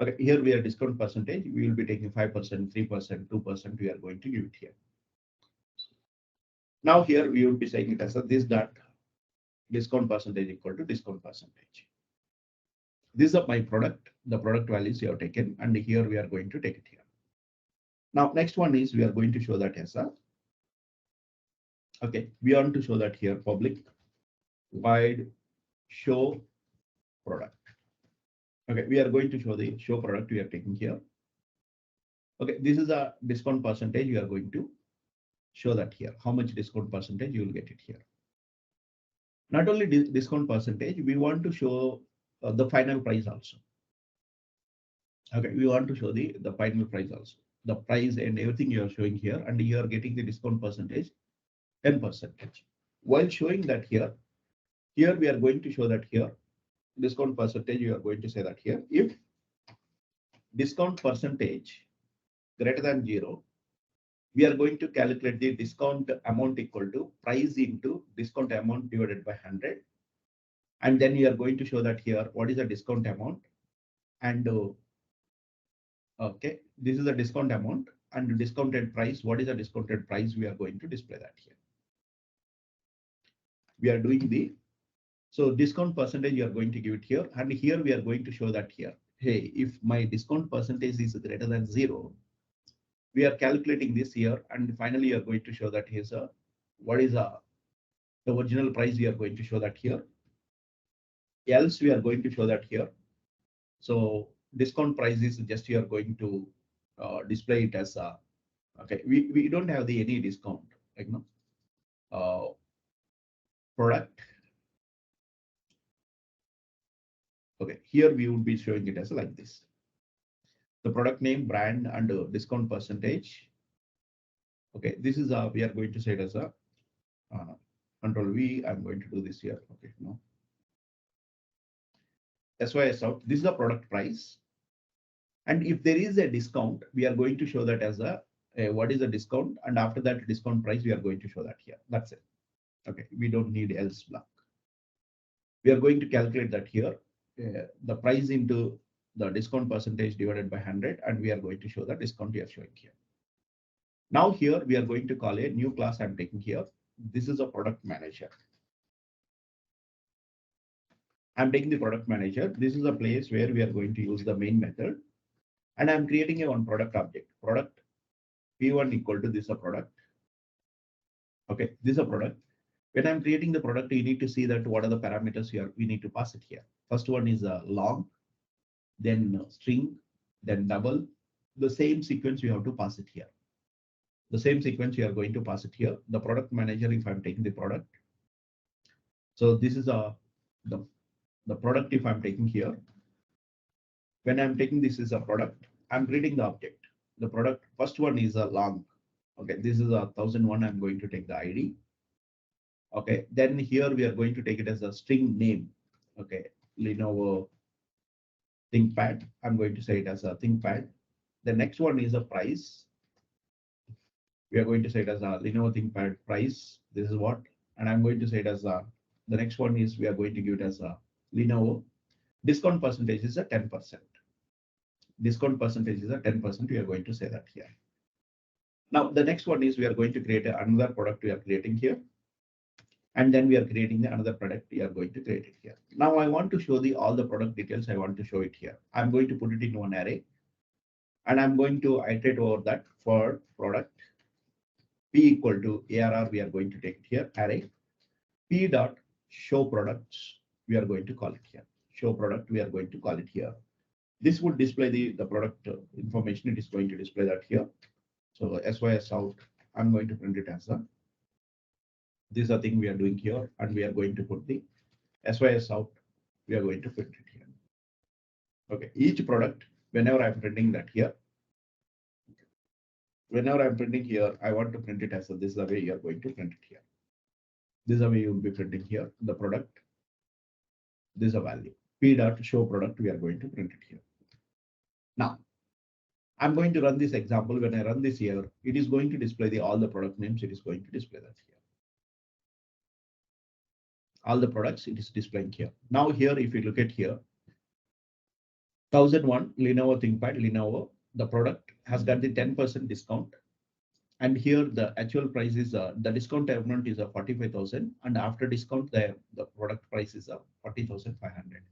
Okay, here we are discount percentage, we will be taking 5%, 3%, 2%, we are going to give it here. Now here we will be saying it as a this dot discount percentage equal to discount percentage. This is my product, the product values you have taken, and here we are going to take it here. Now, next one is we are going to show that as a, okay, we want to show that here public void show product. Okay, we are going to show the show product we are taking here. Okay, this is a discount percentage. We are going to show that here. How much discount percentage you will get it here. Not only discount percentage, we want to show the final price also. Okay, we want to show the final price also. The price and everything you are showing here, and you are getting the discount percentage 10%. While showing that here we are going to show that here discount percentage, you are going to say that here if discount percentage greater than 0, we are going to calculate the discount amount equal to price into discount amount divided by 100. And then you are going to show that here what is the discount amount, and okay, this is the discount amount and discounted price. What is the discounted price? We are going to display that here. We are doing the, so discount percentage you are going to give it here, and here we are going to show that here, hey, if my discount percentage is greater than 0, we are calculating this here, and finally you are going to show that here's a, what is the original price, we are going to show that here. Else we are going to show that here. So discount price is just you are going to display it as a, okay, we don't have the any discount, like no product. Okay, here we would be showing it as like this. The product name, brand, and discount percentage. Okay, this is we are going to say it as a Control V. I'm going to do this here. Okay, no. SYS out. This is the product price. And if there is a discount, we are going to show that as a what is the discount, and after that discount price, we are going to show that here. That's it. Okay, we don't need else block. We are going to calculate that here, the price into the discount percentage divided by 100, and we are going to show the discount we are showing here. Now here we are going to call a new class I'm taking here. This is a product manager. I'm taking the product manager. This is a place where we are going to use the main method. And I'm creating a one product object. Product P1 equal to this a product. Okay, this is a product. When I'm creating the product, you need to see that what are the parameters here. We need to pass it here. First one is a long, then string, then double. The same sequence you have to pass it here. The same sequence you are going to pass it here. The product manager, if I'm taking the product. So this is the product if I'm taking here. When I'm taking this is a product, I'm creating the object. The product, first one is a long. Okay, this is a 1001. I'm going to take the ID. Okay, then here we are going to take it as a string name. Okay, Lenovo ThinkPad. I'm going to say it as a ThinkPad. The next one is a price. We are going to say it as a Lenovo ThinkPad price. This is what, and I'm going to say it as a, the next one is we are going to give it as a Lenovo. Discount percentage is a 10%. Discount percentage is a 10%. We are going to say that here. Now, the next one is we are going to create another product we are creating here. And then we are creating another product. We are going to create it here. Now I want to show all the product details. I want to show it here. I'm going to put it in one array. And I'm going to iterate over that for product. P equal to ARR. We are going to take it here. Array. P dot show products. We are going to call it here. Show product. We are going to call it here. This would display the product information. It is going to display that here. So SYS out. I'm going to print it as a. This is a thing we are doing here, and we are going to put the SYS out. We are going to print it here. Okay, each product, whenever I'm printing that here, whenever I'm printing here, I want to print it as a, this is the way you are going to print it here. This is the way you will be printing here, the product. This is a value. P dot show product, we are going to print it here. Now, I'm going to run this example. When I run this here, it is going to display all the product names. It is going to display that here. All the products it is displaying here. Now here, if you look at here, 1001 Lenovo ThinkPad, Lenovo, the product has got the 10% discount. And here the actual price is, the discount amount is 45,000. And after discount, the product price is 40,500.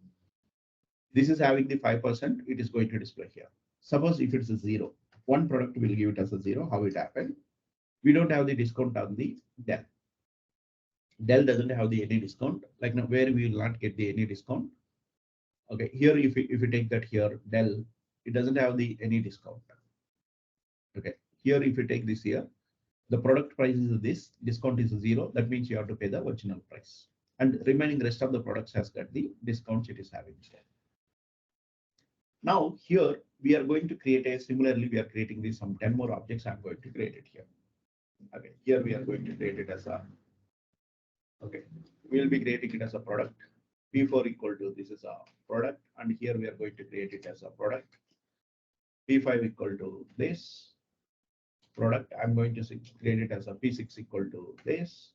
This is having the 5%, it is going to display here. Suppose if it's a 0, one product will give it as a 0, how it happened? We don't have the discount on the Dell. Dell doesn't have the any discount, like now where we will not get the any discount. Okay, here if you take that here, Dell, it doesn't have the any discount. Okay, here if you take this here, the product price is this, discount is 0. That means you have to pay the original price. And remaining rest of the products has got the discounts it is having. Now here we are going to create a, similarly we are creating this some 10 more objects. I'm going to create it here. Okay, here we are going to create it as a, okay, we will be creating it as a product. P4 equal to this is a product, and here we are going to create it as a product. P5 equal to this product. I'm going to create it as a P6 equal to this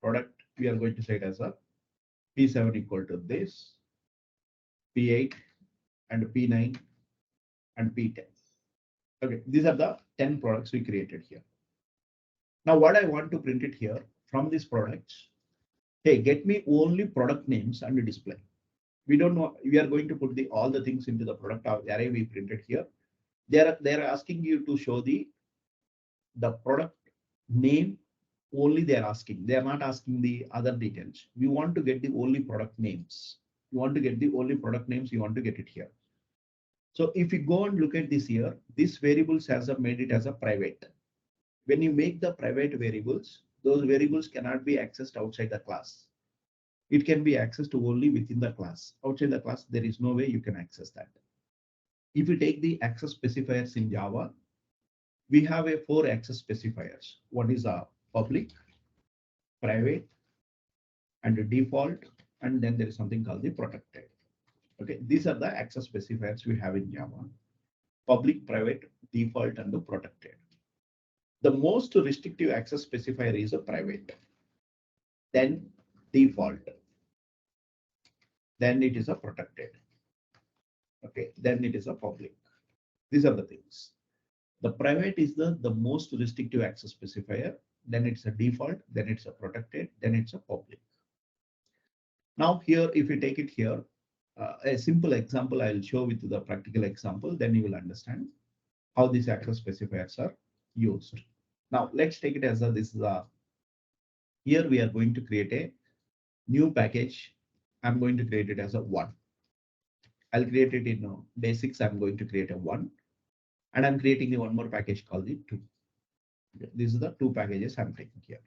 product. We are going to say it as a P7 equal to this, P8 and P9 and P10. Okay, these are the 10 products we created here. Now what I want to print it here from these products, hey, get me only product names and display. We don't know, we are going to put all the things into the product array we printed here. They're asking you to show the product name only. They're asking, they're not asking the other details. We want to get the only product names. You want to get the only product names, you want to get it here. So if you go and look at this here, this variables has made it as a private. When you make the private variables, those variables cannot be accessed outside the class. It can be accessed only within the class. Outside the class, there is no way you can access that. If you take the access specifiers in Java, we have 4 access specifiers. One is a public, private, and a default, and then there is something called the protected. Okay, these are the access specifiers we have in Java: public, private, default, and the protected. The most restrictive access specifier is a private, then default, then it is a protected. Okay, then it is a public. These are the things. The private is the most restrictive access specifier. Then it's a default, then it's a protected, then it's a public. Now here, if you take it here, a simple example I'll show with the practical example, then you will understand how these access specifiers are used. Now let's take it as a, this is a, here we are going to create a new package. I'm going to create it as a 1. I'll create it in basics. I'm going to create a 1, and I'm creating the one more package called the 2. These are the 2 packages I'm taking here.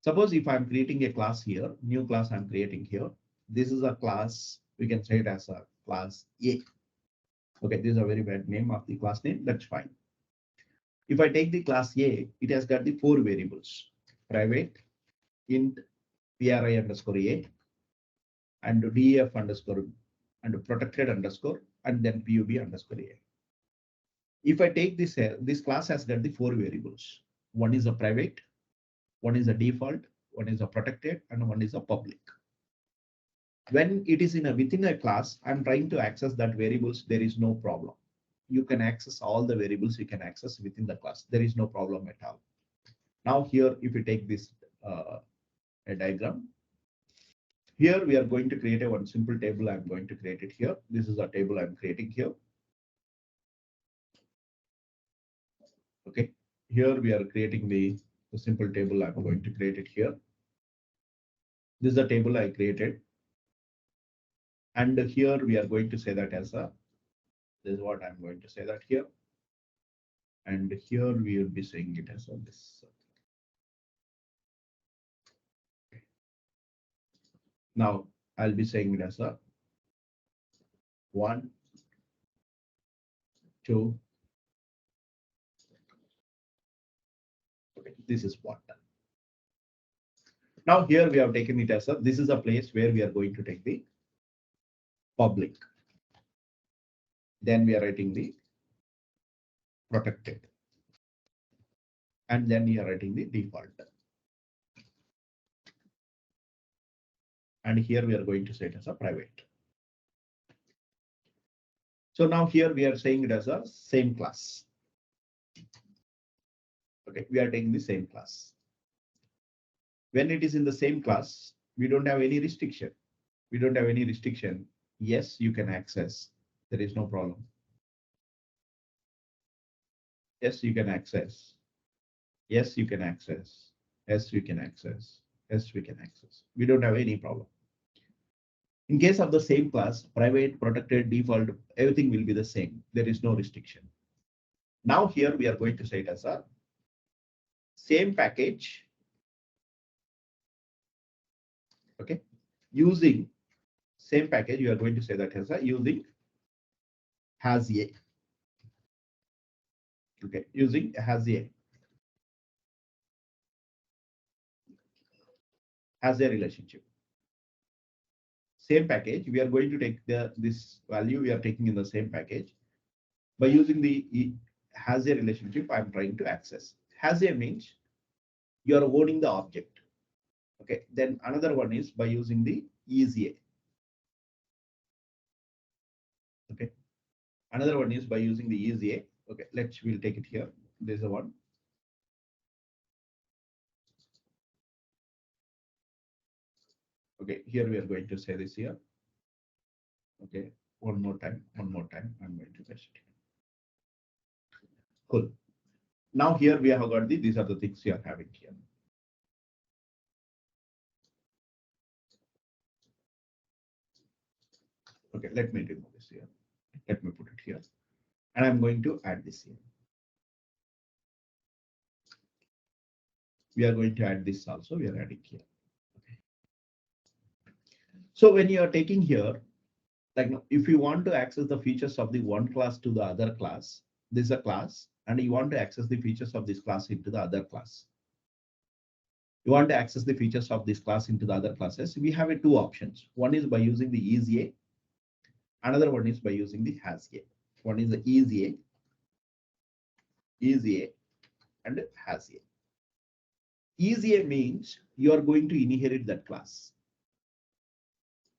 Suppose if I'm creating a class here, new class I'm creating here. This is a class, we can say it as a class A. Okay, this is a very bad name of the class name, that's fine. If I take the class A, it has got the 4 variables: private, int, pri underscore A, and def underscore, and protected underscore, and then pub underscore A. If I take this class has got the 4 variables. One is a private, one is a default, one is a protected, and one is a public. When it is within a class, I'm trying to access that variables, there is no problem. You can access all the variables you can access within the class. There is no problem at all. Now here, if you take this a diagram, here we are going to create a one simple table. I'm going to create it here. This is a table I'm creating here. Okay, here we are creating the simple table. I'm going to create it here. This is the table I created. And here we are going to say that as a, this is what I'm going to say that here. And here we will be saying it as a this. Okay. Now I'll be saying it as a 1, 2. Okay, this is what. Now here we have taken it as a, this is a place where we are going to take the public. Then we are writing the protected. And then we are writing the default. And here we are going to say it as a private. So now here we are saying it as a same class. Okay, we are taking the same class. When it is in the same class, we don't have any restriction. We don't have any restriction. Yes, you can access. There is no problem. Yes, you can access. Yes, you can access. Yes, we can access. Yes, we can access. We don't have any problem. In case of the same class, private, protected, default, everything will be the same. There is no restriction. Now here we are going to say it as a same package. Okay, using same package, you are going to say that as a using has a. Okay, using has a relationship. Same package, we are going to take this value we are taking in the same package. By using the has a relationship, I'm trying to access. Has a means you are owning the object. Okay, then another one is by using the is a. Okay, another one is by using the is a. Okay, we'll take it here. There's a one. Okay, here we are going to say this here. Okay, one more time. I'm going to test it. Cool. Now here we have got these are the things we are having here. Okay, let me remove this here. Let me put it here. And I'm going to add this here. We are going to add this also. We are adding here. Okay. So when you are taking here, like if you want to access the features of the one class to the other class, this is a class, and you want to access the features of this class into the other class. You want to access the features of this class into the other classes. We have two options. One is by using the is a. Another one is by using the has a. One is the is a, and has a. Is a means you are going to inherit that class.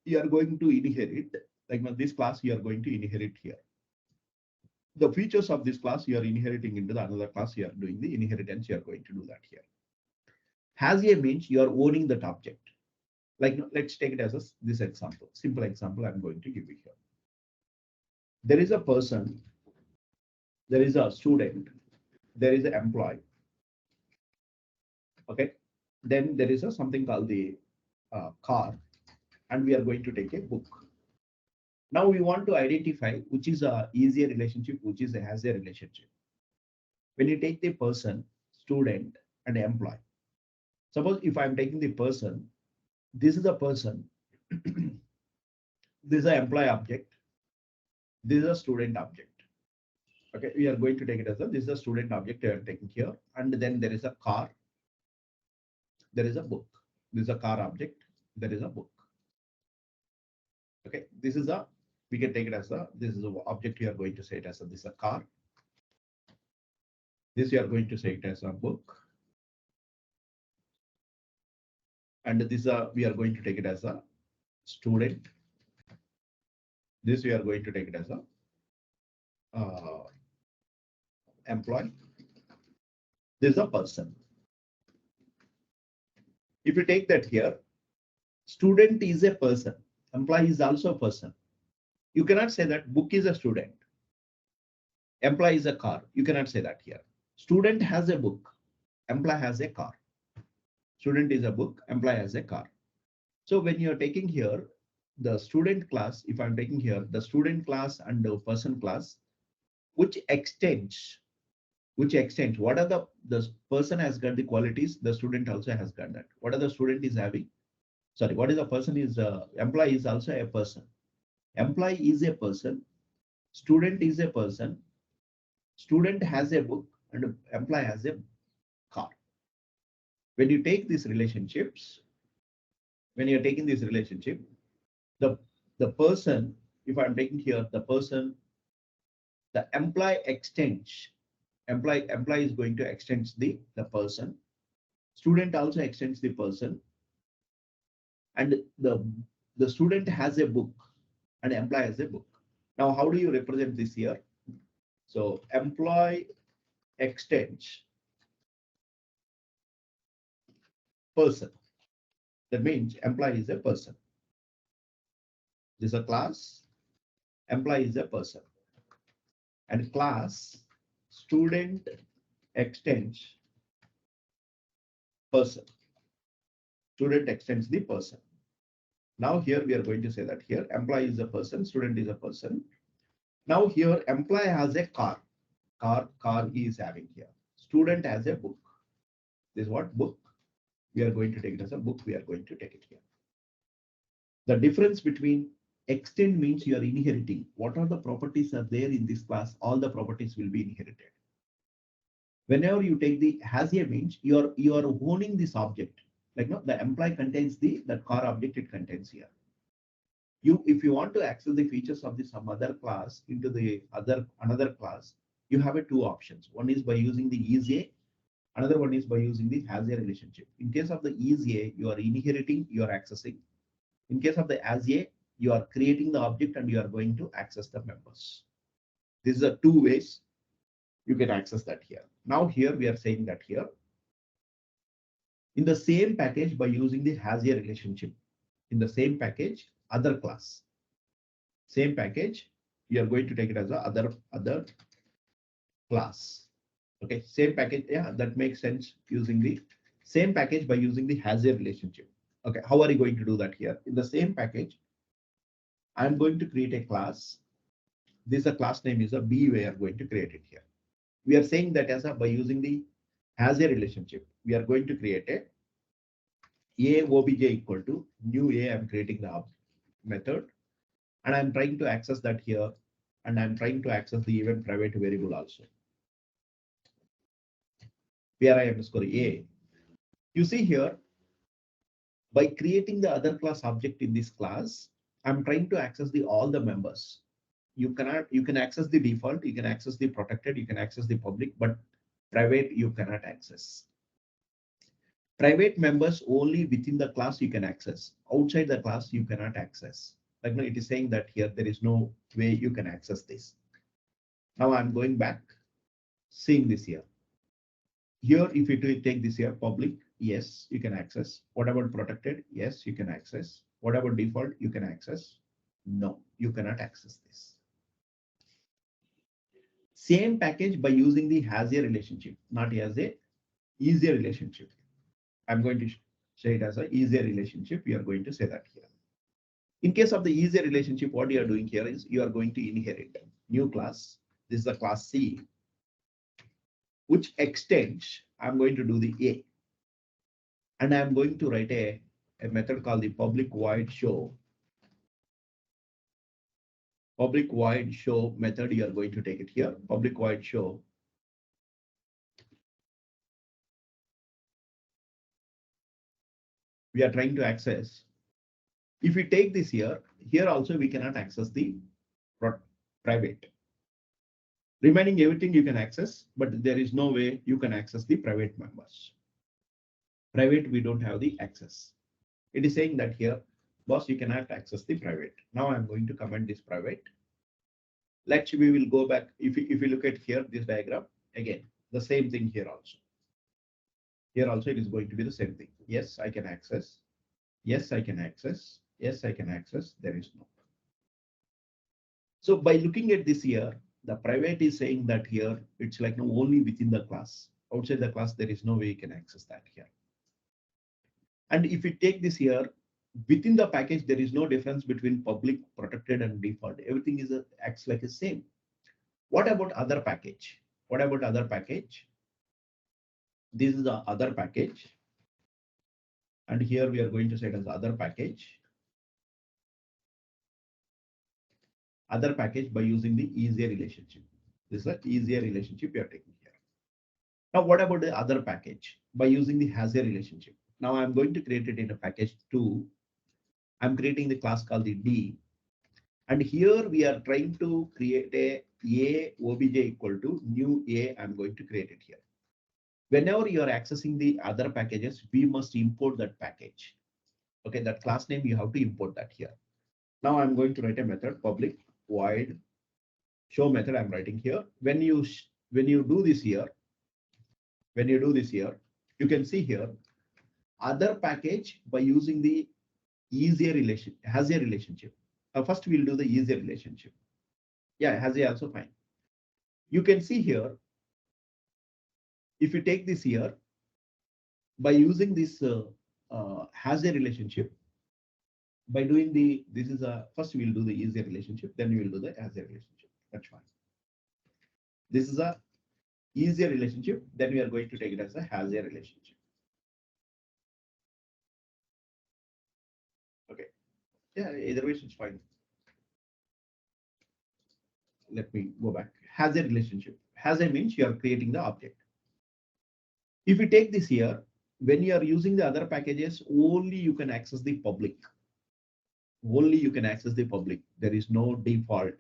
You are going to inherit, like this class, you are going to inherit here. the features of this class you are inheriting into the another class, you are doing the inheritance, you are going to do that here. Has a means you are owning that object. Like let's take it as this example, simple example I'm going to give you here. There is a person, there is a student, there is an employee. Okay, then there is a something called the car, and we are going to take a book. Now we want to identify which is a easier relationship, which is a has a relationship. When you take the person, student, and employee. Suppose if I'm taking the person, this is the person, this is an employee object, this is a student object. Okay, we are going to take it as this is a student object we are taking here, and then there is a car, there is a book. This is a car object, there is a book. Okay, this is a, we can take it as this is an object, you are going to say it as this is a car. This you are going to say it as a book. And this we are going to take it as a student. This we are going to take it as a employee. This is a person. If you take that here, student is a person, employee is also a person. You cannot say that book is a student, employee is a car. You cannot say that here. Student has a book, employee has a car. Student is a book, employee has a car. So when you're taking here the student class, if I'm taking here the student class and the person class, which extends, what are the person has got the qualities, the student also has got that. What are the student is having? Sorry, what is the person is employee is also a person. Employee is a person, student is a person, student has a book, and employee has a car. When you take these relationships, when you're taking this relationship, the person, if I'm taking here the person, the employee extends, employee is going to extend the person, student also extends the person, and the student has a book and employee has a book. Now how do you represent this here? So employee extends person. That means employee is a person. This is a class, employee is a person. And class student extends person. Student extends the person. Now here we are going to say that here employee is a person, student is a person. Now here employee has a car. Car he is having here. Student has a book. This is what book? We are going to take it as a book. We are going to take it here. The difference between extend means you are inheriting. What are the properties are there in this class? All the properties will be inherited. Whenever you take the has a means you are owning this object. Like no, the employee contains that car object, it contains here. If you want to access the features of the some other class into the another class, you have two options. One is by using the EasyA, another one is by using the has a relationship. In case of the EasyA, you are inheriting, you are accessing. In case of the as a, you are creating the object and you are going to access the members. These are two ways you can access that here. Now here we are saying that here in the same package by using the has a relationship, in the same package other class, same package we are going to take it as a other class. Okay, same package, yeah, that makes sense. Using the same package by using the has a relationship. Okay, how are you going to do that here? In the same package, I'm going to create a class. This a class name is a B. We are going to create it here. We are saying that as a by using the has a relationship, we are going to create a obj equal to new a. I'm creating the method, and I'm trying to access that here, and I'm trying to access the event private variable also. Pri underscore a. You see here, by creating the other class object in this class, I'm trying to access all the members. You can access the default, you can access the protected, you can access the public, but private you cannot access. Private members only within the class you can access. Outside the class you cannot access. Like no, it is saying that here there is no way you can access this. Now I'm going back, seeing this here. Here, if you take this here, public, yes, you can access. What about protected? Yes, you can access. What about default? You can access. No, you cannot access this. Same package by using the has a relationship, not as a easier relationship. I'm going to say it as a easier relationship. We are going to say that here. In case of the easier relationship, what you are doing here is you are going to inherit new class. This is the class C, which extends. I'm going to do the A. And I'm going to write a method called the public void show. Public void show method, you are going to take it here. Public void show. We are trying to access. If we take this here also we cannot access the private. Remaining everything you can access, but there is no way you can access the private members. Private, we don't have the access. It is saying that here, boss, you cannot access the private. Now I'm going to comment this private. We will go back. If you look at here, this diagram, again, the same thing here also. Here also it is going to be the same thing. Yes, I can access. Yes, I can access. Yes, I can access. There is no. So by looking at this here, the private is saying that here, it's like no, only within the class. Outside the class, there is no way you can access that here. And if you take this here, within the package, there is no difference between public, protected, and default. Everything is acts like the same. What about other package? What about other package? This is the other package. And here we are going to set as other package. Other package by using the easier relationship. This is an easier relationship we are taking here. Now, what about the other package? By using the has a relationship. Now I'm going to create it in a package 2. I'm creating the class called the D. And here we are trying to create a obj equal to new A. I'm going to create it here. Whenever you are accessing the other packages, we must import that package. Okay, that class name, you have to import that here. Now I'm going to write a method public void show method. I'm writing here. When you do this here, you can see here other package by using the easier relation has a relationship. First we'll do the easier relationship. Yeah, has a also fine. You can see here, if you take this here, by using this has a relationship, by doing this is a first we'll do the easier relationship, then we will do the has a relationship. That's fine. This is a easier relationship, then we are going to take it as a has a relationship. Okay. Yeah, either way it's fine. Let me go back. Has a relationship. Has a means you are creating the object. If you take this here, when you are using the other packages, only you can access the public. Only you can access the public. There is no default.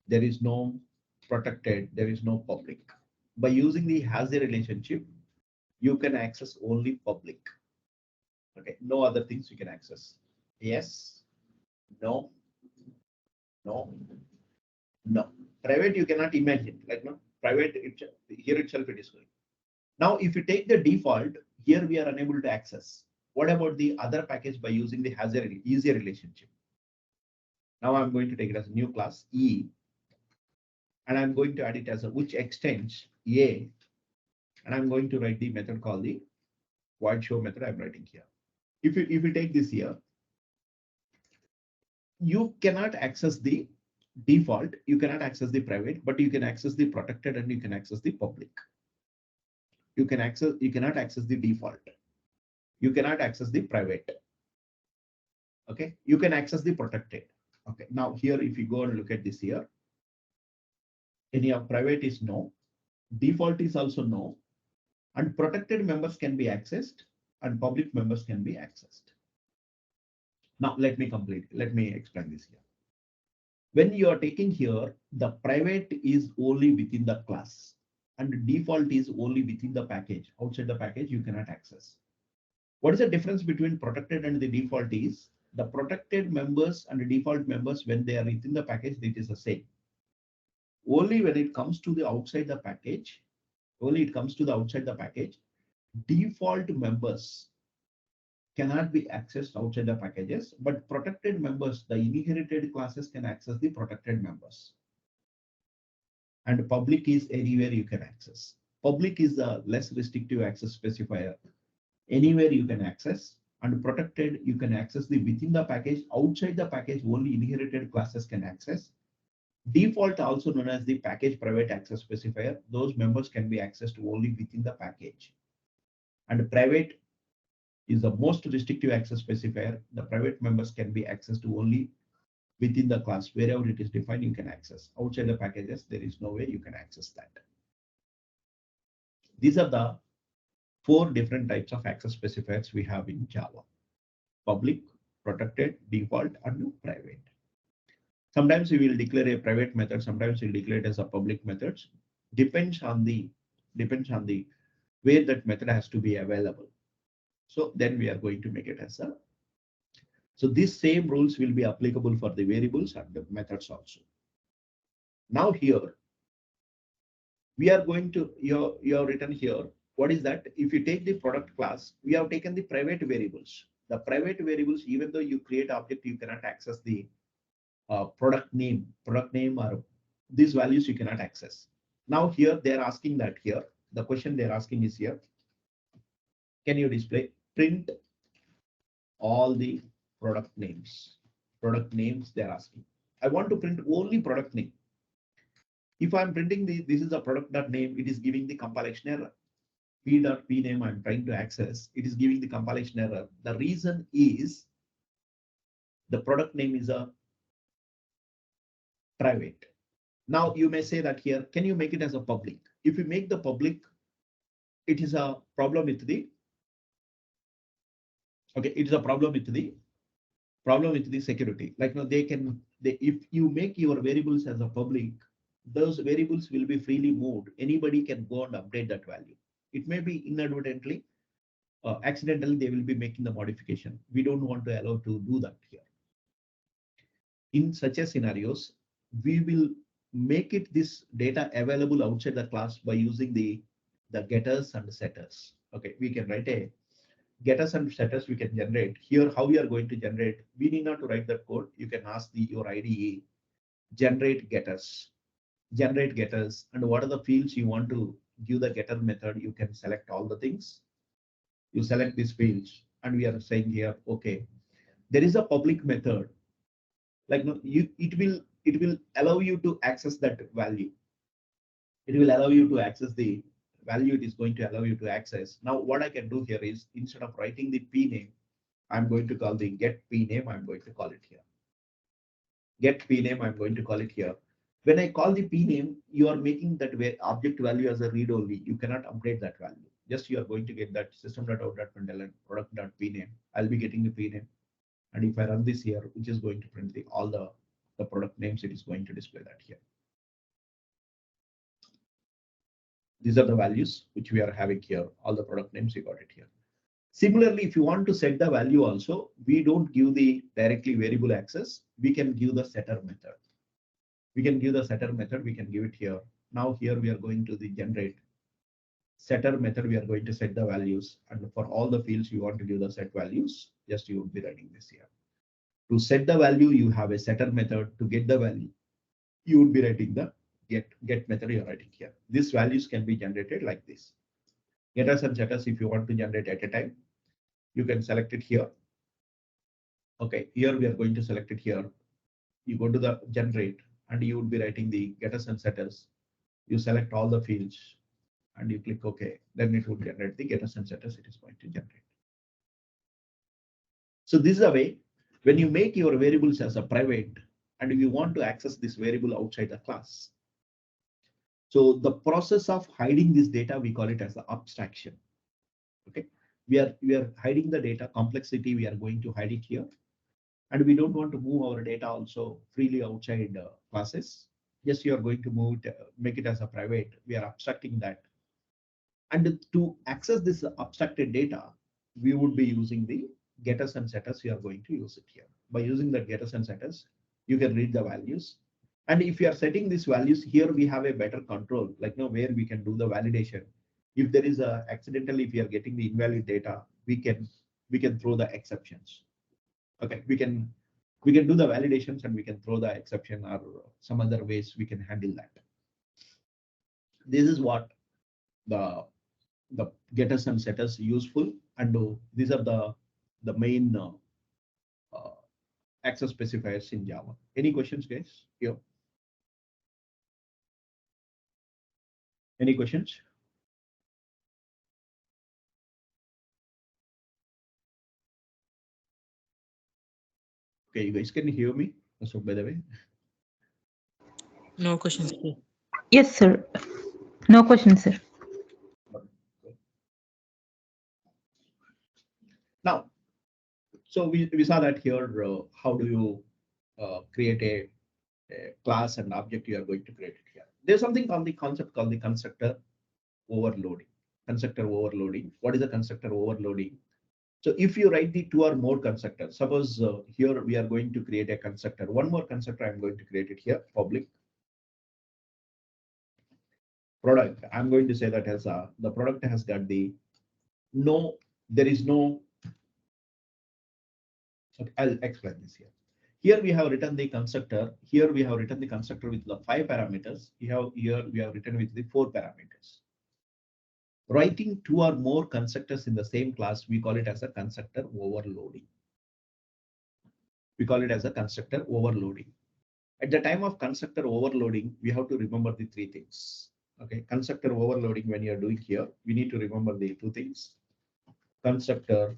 There is no protected. There is no public. By using the has a relationship, you can access only public. Okay, no other things you can access. Yes, no, no, no. Private you cannot imagine. Like no private here itself it is going. Now, if you take the default, here we are unable to access. What about the other package by using the has a easier relationship? Now I'm going to take it as a new class E, and I'm going to add it as a which extends A, and I'm going to write the method called the void show method. I'm writing here. If you take this here, you cannot access the default, you cannot access the private, but you can access the protected and you can access the public. You cannot access the default. You cannot access the private. Okay, you can access the protected. Okay, now here if you go and look at this here, any of private is no, default is also no, and protected members can be accessed and public members can be accessed. Now let me explain this here. When you are taking here, the private is only within the class and default is only within the package. Outside the package, you cannot access. What is the difference between protected and the default is the protected members and the default members, when they are within the package, it is the same. Only when it comes to the outside the package, only it comes to the outside the package, default members cannot be accessed outside the packages, but protected members, the inherited classes can access the protected members. And public is anywhere you can access. Public is the less restrictive access specifier. Anywhere you can access, and protected you can access the within the package. Outside the package, only inherited classes can access. Default, also known as the package private access specifier, those members can be accessed only within the package. And private is the most restrictive access specifier. The private members can be accessed only within the class. Wherever it is defined, you can access. Outside the packages, there is no way you can access that. These are the 4 different types of access specifiers we have in Java: public, protected, default, and private. Sometimes we will declare a private method, sometimes we'll declare it as a public method. Depends on the where that method has to be available. So then we are going to make it as a. So these same rules will be applicable for the variables and the methods also. Now here we are going to you have written here. What is that? If you take the product class, we have taken the private variables. The private variables, even though you create object, you cannot access the product name or these values you cannot access. Now here they are asking that here. The question they're asking is here. Can you display print all the product names? Product names they're asking. I want to print only product name. If I'm printing this is a product.name, it is giving the compilation error. P.p name I'm trying to access, it is giving the compilation error. The reason is the product name is a private. Now you may say that here, can you make it as a public? If you make the public, it is a problem with the it is a problem with the security. Like now if you make your variables as a public, those variables will be freely moved. Anybody can go and update that value. It may be inadvertently, accidentally they will be making the modification. We don't want to allow to do that here. In such a scenarios, we will make it this data available outside the class by using the getters and setters. Okay, we can write a getters and setters we can generate. Here, how we are going to generate, we need not to write that code. You can ask your IDE, generate getters, and what are the fields you want to give the getter method. You can select all the things. You select these fields, and we are saying here, okay, there is a public method. Like no, it will allow you to access that value. It will allow you to access the value it is going to allow you to access. Now, what I can do here is instead of writing the p name, I'm going to call the get p name. I'm going to call it here. Get p name. I'm going to call it here. When I call the p name, you are making that object value as a read only. You cannot update that value. Just you are going to get that system.out.println product.p name. I'll be getting the p name. And if I run this here, which is going to print all the product names, it is going to display that here. These are the values which we are having here. All the product names, you got it here. Similarly, if you want to set the value also, we don't give the directly variable access. We can give the setter method. We can give the setter method. We can give it here. Now here we are going to the generate setter method. We are going to set the values, and for all the fields you want to give the set values, just you would be writing this here. To set the value, you have a setter method. To get the value, you would be writing the get method you're writing here. These values can be generated like this. Getters and setters, if you want to generate at a time, you can select it here. Okay, here we are going to select it here. You go to the generate, and you would be writing the getters and setters. You select all the fields, and you click OK. Then it will generate the getters and setters. It is going to generate. So this is a way when you make your variables as a private, and you want to access this variable outside the class. So the process of hiding this data, we call it as the abstraction. Okay, we are hiding the data complexity. We are going to hide it here, and we don't want to move our data also freely outside classes. Yes, you are going to move it, make it as a private. We are abstracting that, and to access this abstracted data, we would be using the getters and setters. We are going to use it here. By using the getters and setters, you can read the values. And if you are setting these values here, we have a better control, like where we can do the validation. If there is a accidentally, if we are getting the invalid data, we can throw the exceptions. Okay, we can do the validations and we can throw the exception, or some other ways we can handle that. This is what the getters and setters useful, and these are the main uh, access specifiers in Java. Any questions, guys? Yeah. Any questions? Okay, you guys can hear me. So by the way, No questions, sir. Yes, sir. No question, sir. now, so we saw that here. How do you create a class and object you are going to create it here? There's something called the concept called the constructor overloading. Constructor overloading. What is a constructor overloading? So if you write the two or more constructors, suppose here we are going to create a constructor, one more constructor, I'm going to create it here, public product. I'm going to say that as the product has got the there is no, okay, I'll explain this here. Here we have written the constructor. Here we have written the constructor with the 5 parameters. Here we have written with the 4 parameters. Writing 2 or more constructors in the same class, we call it as a constructor overloading. We call it as a constructor overloading. At the time of constructor overloading, we have to remember the 3 things. Okay, constructor overloading, when you're doing here, we need to remember the 2 things. Constructor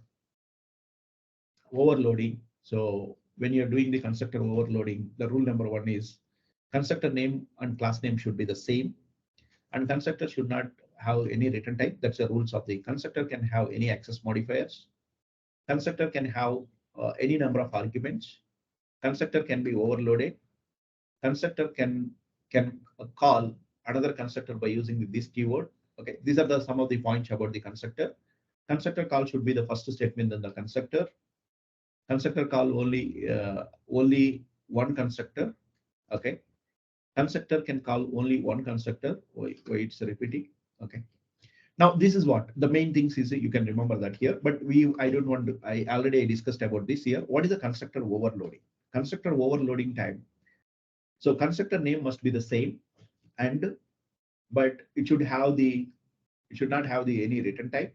overloading. So when you're doing the constructor overloading, the rule number 1 is constructor name and class name should be the same, and constructor should not have any return type. That's the rules of the constructor. Can have any access modifiers. Constructor can have any number of arguments. Constructor can be overloaded. Constructor can call another constructor by using this keyword. Okay, these are the some of the points about the constructor. Constructor call should be the first statement in the constructor. Constructor call only one constructor. Okay, constructor can call only one constructor. Wait, it's repeating. Okay. Now this is what the main things is. You can remember that here, but I don't want to. I already discussed about this here. What is the constructor overloading? Constructor overloading time. So constructor name must be the same, but it should not have the any return type.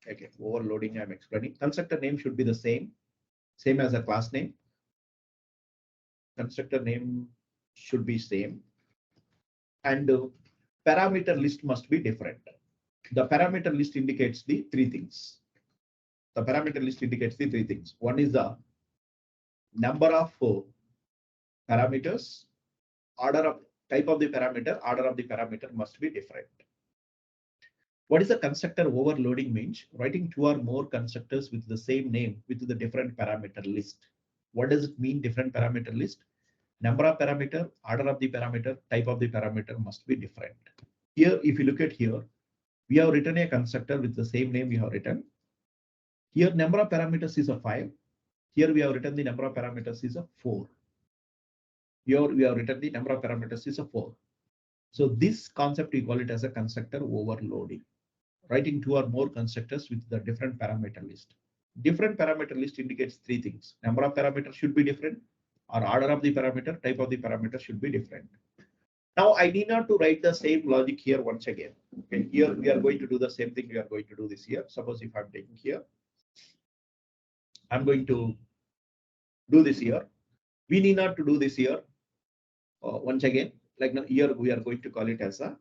Okay, overloading I'm explaining. Constructor name should be the same as a class name. Constructor name should be same, and parameter list must be different. The parameter list indicates the 3 things. The parameter list indicates the 3 things. One is the number of parameters, order of type of the parameter, order of the parameter must be different. What is the constructor overloading means? Writing 2 or more constructors with the same name with the different parameter list. What does it mean, different parameter list? Number of parameter, order of the parameter, type of the parameter must be different. Here, if you look at here, we have written a constructor with the same name we have written. Here, number of parameters is a 5. Here, we have written the number of parameters is a 4. Here, we have written the number of parameters is a 4. So this concept, we call it as a constructor overloading. Writing 2 or more constructors with the different parameter list. Different parameter list indicates 3 things. Number of parameters should be different, or order of the parameter, type of the parameter should be different. Now I need not to write the same logic here once again. Okay, here we are going to do the same thing. We are going to do this here. Suppose if I'm taking here, I'm going to do this here. We need not to do this here once again. Like now here we are going to call it as a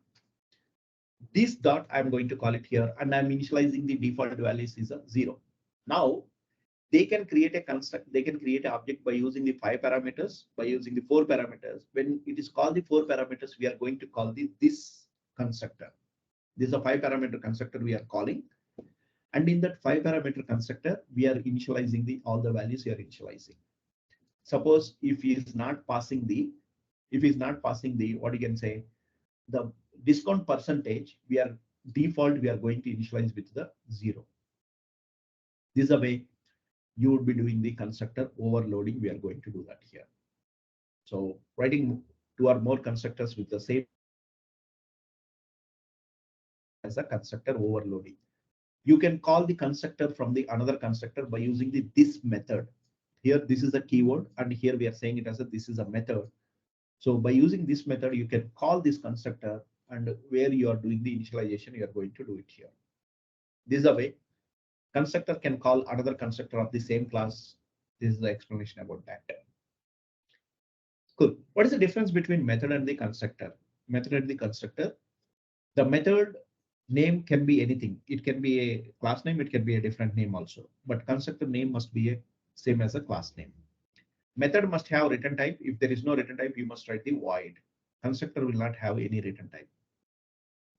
this dot. I'm going to call it here, and I'm initializing the default values is a 0. Now they can create a construct. They can create an object by using the 5 parameters, by using the 4 parameters. When it is called the 4 parameters, we are going to call this constructor. This is a 5 parameter constructor we are calling, and in that 5 parameter constructor, we are initializing all the values we are initializing. Suppose if he is not passing the what you can say, the discount percentage, we are going to initialize with the 0. This is the way you would be doing the constructor overloading. We are going to do that here. So writing two or more constructors with the same as a constructor overloading. You can call the constructor from the another constructor by using the this method. Here, this is a keyword, and here we are saying it as a this is a method. So by using this method, you can call this constructor, and where you are doing the initialization, you are going to do it here. This is a way constructor can call another constructor of the same class. This is the explanation about that. Cool. What is the difference between method and the constructor? Method and the constructor. The method name can be anything. It can be a class name. It can be a different name also. But constructor name must be a same as a class name. Method must have return type. If there is no return type, you must write the void. Constructor will not have any return type.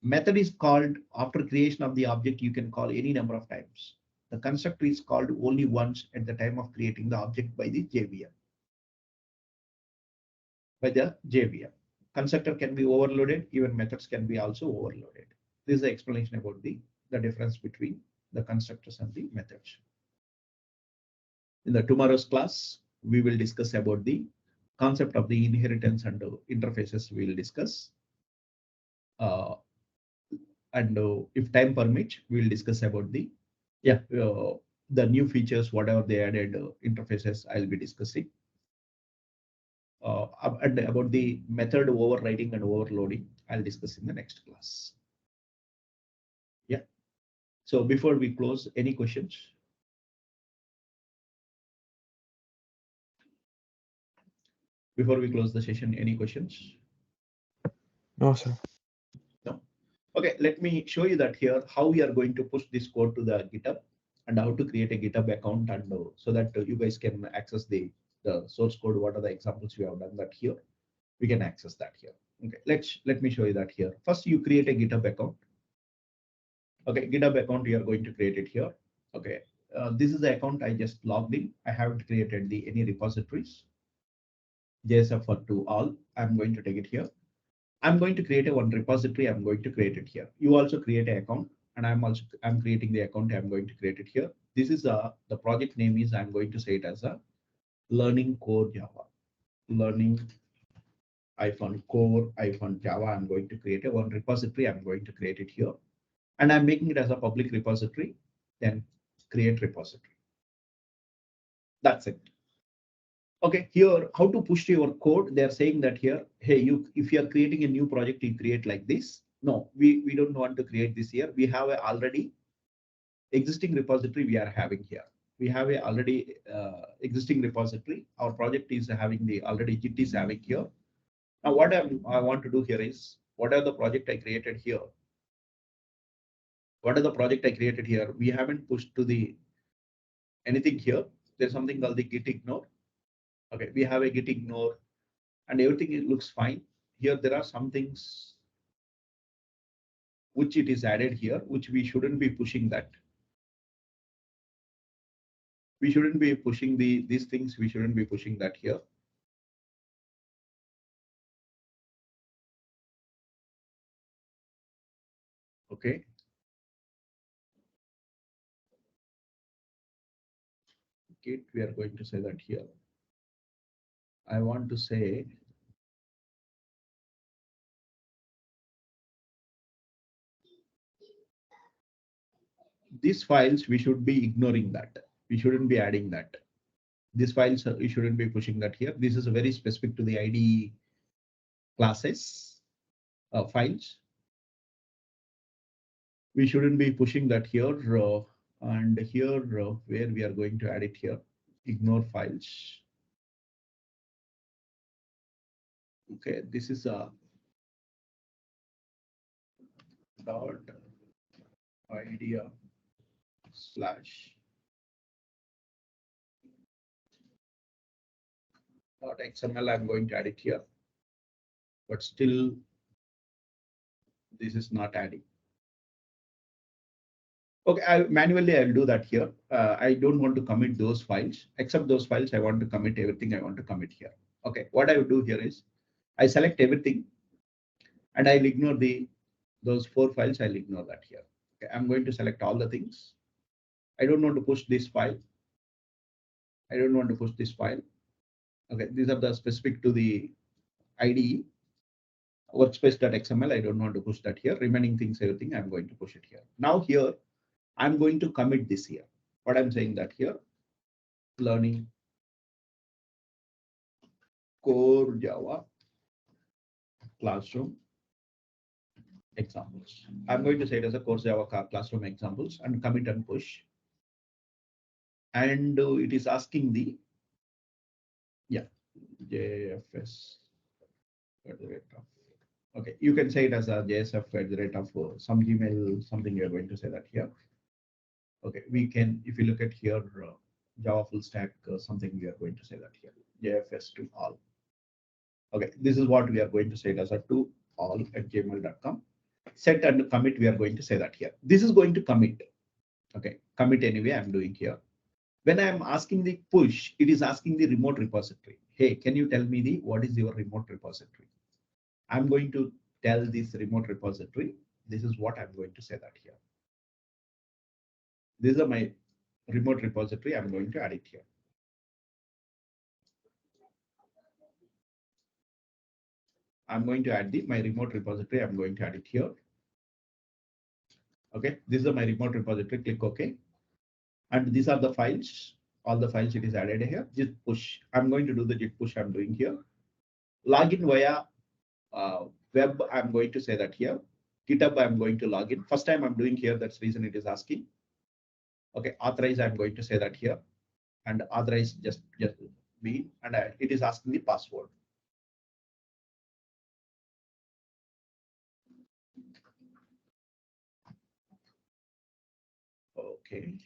Method is called after creation of the object. You can call any number of times. The constructor is called only once at the time of creating the object by the JVM. By the JVM. Constructor can be overloaded. Even methods can be also overloaded. This is the explanation about the difference between the constructors and the methods. In the tomorrow's class, we will discuss about the concept of the inheritance and interfaces. We will discuss. If time permits, we will discuss about the the new features, whatever they added interfaces. I'll be discussing. And about the method overriding and overloading, I'll discuss in the next class. Yeah. So before we close, any questions? Before we close the session, any questions? No, sir. No. Okay, let me show you that here, how we are going to push this code to the GitHub and how to create a GitHub account, and so that you guys can access the source code. What are the examples we have done that here? We can access that here. Okay, let me show you that here. First, you create a GitHub account. Okay, GitHub account, you are going to create it here. Okay, this is the account I just logged in. I haven't created any repositories. JSF for to all. I'm going to take it here. I'm going to create one repository. I'm going to create it here. You also create an account, and I'm creating the account. I'm going to create it here. This is the project name is, I'm going to say it as a learning core Java. Learning core Java. I'm going to create one repository. I'm going to create it here, and I'm making it as a public repository. Then create repository. That's it. Okay, here, how to push your code? They're saying that here, hey, if you are creating a new project, you create like this. No, we don't want to create this here. We have a already existing repository we are having here. We have a already existing repository. Our project is having the already Git is having here. Now, what I want to do here is, what are the project I created here? What are the project I created here? We haven't pushed to the anything here. There's something called the git ignore. Okay, we have a git ignore, and everything looks fine. Here, there are some things which it is added here, which we shouldn't be pushing that. We shouldn't be pushing these things. We shouldn't be pushing that here. Okay. Git, we are going to say that here. I want to say these files, we should be ignoring that. We shouldn't be adding that. These files, you shouldn't be pushing that here. This is very specific to the IDE classes files. We shouldn't be pushing that here. And here, where we are going to add it here, ignore files. Okay, this is a dot idea slash dot XML. I'm going to add it here, but still this is not adding. Okay, manually I'll do that here. I don't want to commit those files, except those files I want to commit everything I want to commit here. Okay, what I will do here is I select everything and I'll ignore those 4 files. I'll ignore that here. Okay, I'm going to select all the things. I don't want to push this file. I don't want to push this file. Okay, these are the specific to the IDE. workspace.xml. I don't want to push that here. Remaining things, everything, I'm going to push it here. Now here, I'm going to commit this here. What I'm saying that here, learning core Java classroom examples. I'm going to say it as a course Java classroom examples and commit and push. And it is asking the, yeah, JFS at the rate of, okay, you can say it as a JSF at the rate of some Gmail, something you're going to say that here. Okay, we can, if you look at here, Java full stack, something we are going to say that here, JFS to all. Okay, this is what we are going to say it as a to all at gmail.com. Set and commit, we are going to say that here. This is going to commit. Okay, commit anyway, I'm doing here. When I'm asking the push, it is asking the remote repository. Hey, can you tell me what is your remote repository? I'm going to tell this remote repository. This is what I'm going to say that here. These are my remote repository. I'm going to add it here. I'm going to add my remote repository. I'm going to add it here. Okay, this is my remote repository. Click OK. And these are the files. All the files it is added here. Git push. I'm going to do the git push. I'm doing here. Login via web. I'm going to say that here. GitHub. I'm going to log in. First time I'm doing here. That's the reason it is asking. Okay, authorize. I'm going to say that here. And authorize just be. And it is asking the password. Okay.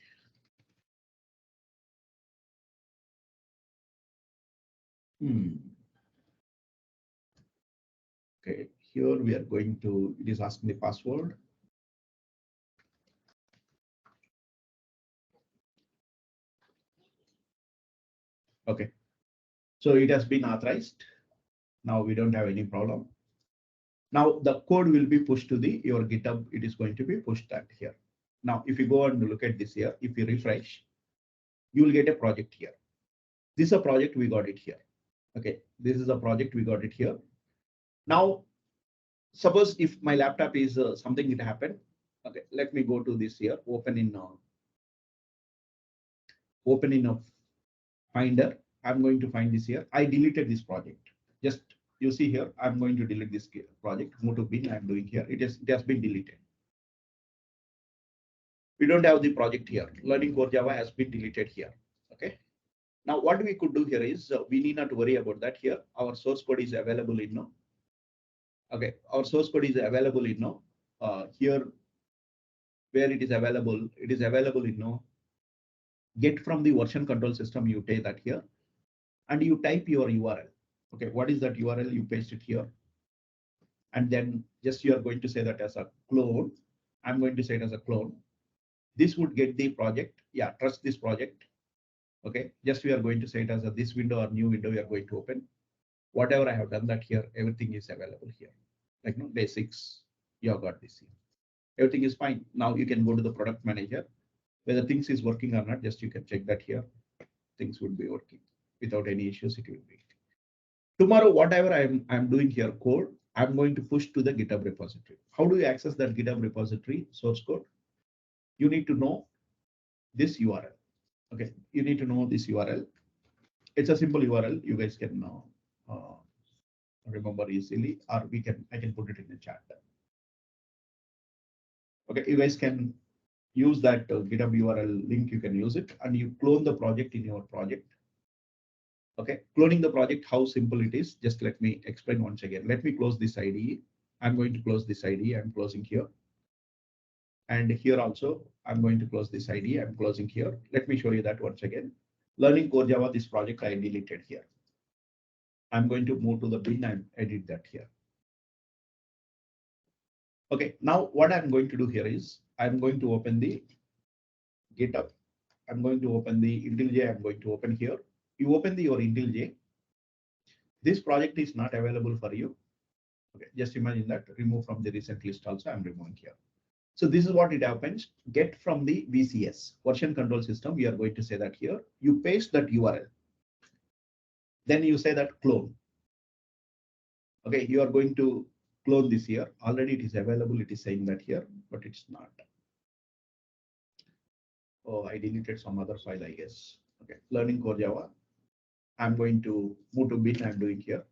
Okay, here we are going to, it is asking the password. Okay, so it has been authorized. Now we don't have any problem. Now the code will be pushed to your GitHub. It is going to be pushed that here. Now, if you go and look at this here, if you refresh, you will get a project here. This is a project, we got it here. Okay, this is a project, we got it here. Now, suppose if my laptop is something that happened. Okay, let me go to this here, open in a Finder. I'm going to find this here. I deleted this project. Just you see here, I'm going to delete this project. Move to bin. I'm doing here. It has been deleted. We don't have the project here. Learning core Java has been deleted here. Okay. Now what we could do here is we need not worry about that here. Our source code is available in now. Okay, our source code is available in now. Here where it is available in now. Get from the version control system. You take that here, and you type your URL. Okay, what is that URL? You paste it here. And then just you are going to say that as a clone. I'm going to say it as a clone. This would get the project. Yeah, trust this project. Okay, just we are going to say it as a this window or new window we are going to open. Whatever I have done that here, everything is available here. Like no basics, you have got this here. Everything is fine. Now you can go to the product manager. Whether things is working or not, just you can check that here. Things would be working without any issues. It will be. Tomorrow, whatever I'm doing here code, I'm going to push to the GitHub repository. How do you access that GitHub repository source code? You need to know this URL. Okay, you need to know this URL. It's a simple URL. You guys can remember easily, or I can put it in the chat. Okay, you guys can use that GitHub URL link. You can use it, and you clone the project in your project. Okay, cloning the project, how simple it is. Just let me explain once again. Let me close this IDE. I'm going to close this IDE. I'm closing here. And here also, I'm going to close this IDE. I'm closing here. Let me show you that once again. Learning core Java, this project I deleted here. I'm going to move to the bin and edit that here. Okay, now what I'm going to do here is I'm going to open the GitHub. I'm going to open the IntelliJ. I'm going to open here. You open your IntelliJ. This project is not available for you. Okay, just imagine that. Remove from the recent list also. I'm removing here. So this is what it happens. Get from the VCS, version control system. We are going to say that here. You paste that URL. Then you say that clone. Okay, you are going to clone this here. Already it is available. It is saying that here, but it's not. Oh, I deleted some other file, I guess. Okay, learning core Java. I'm going to move to bin. I'm doing here.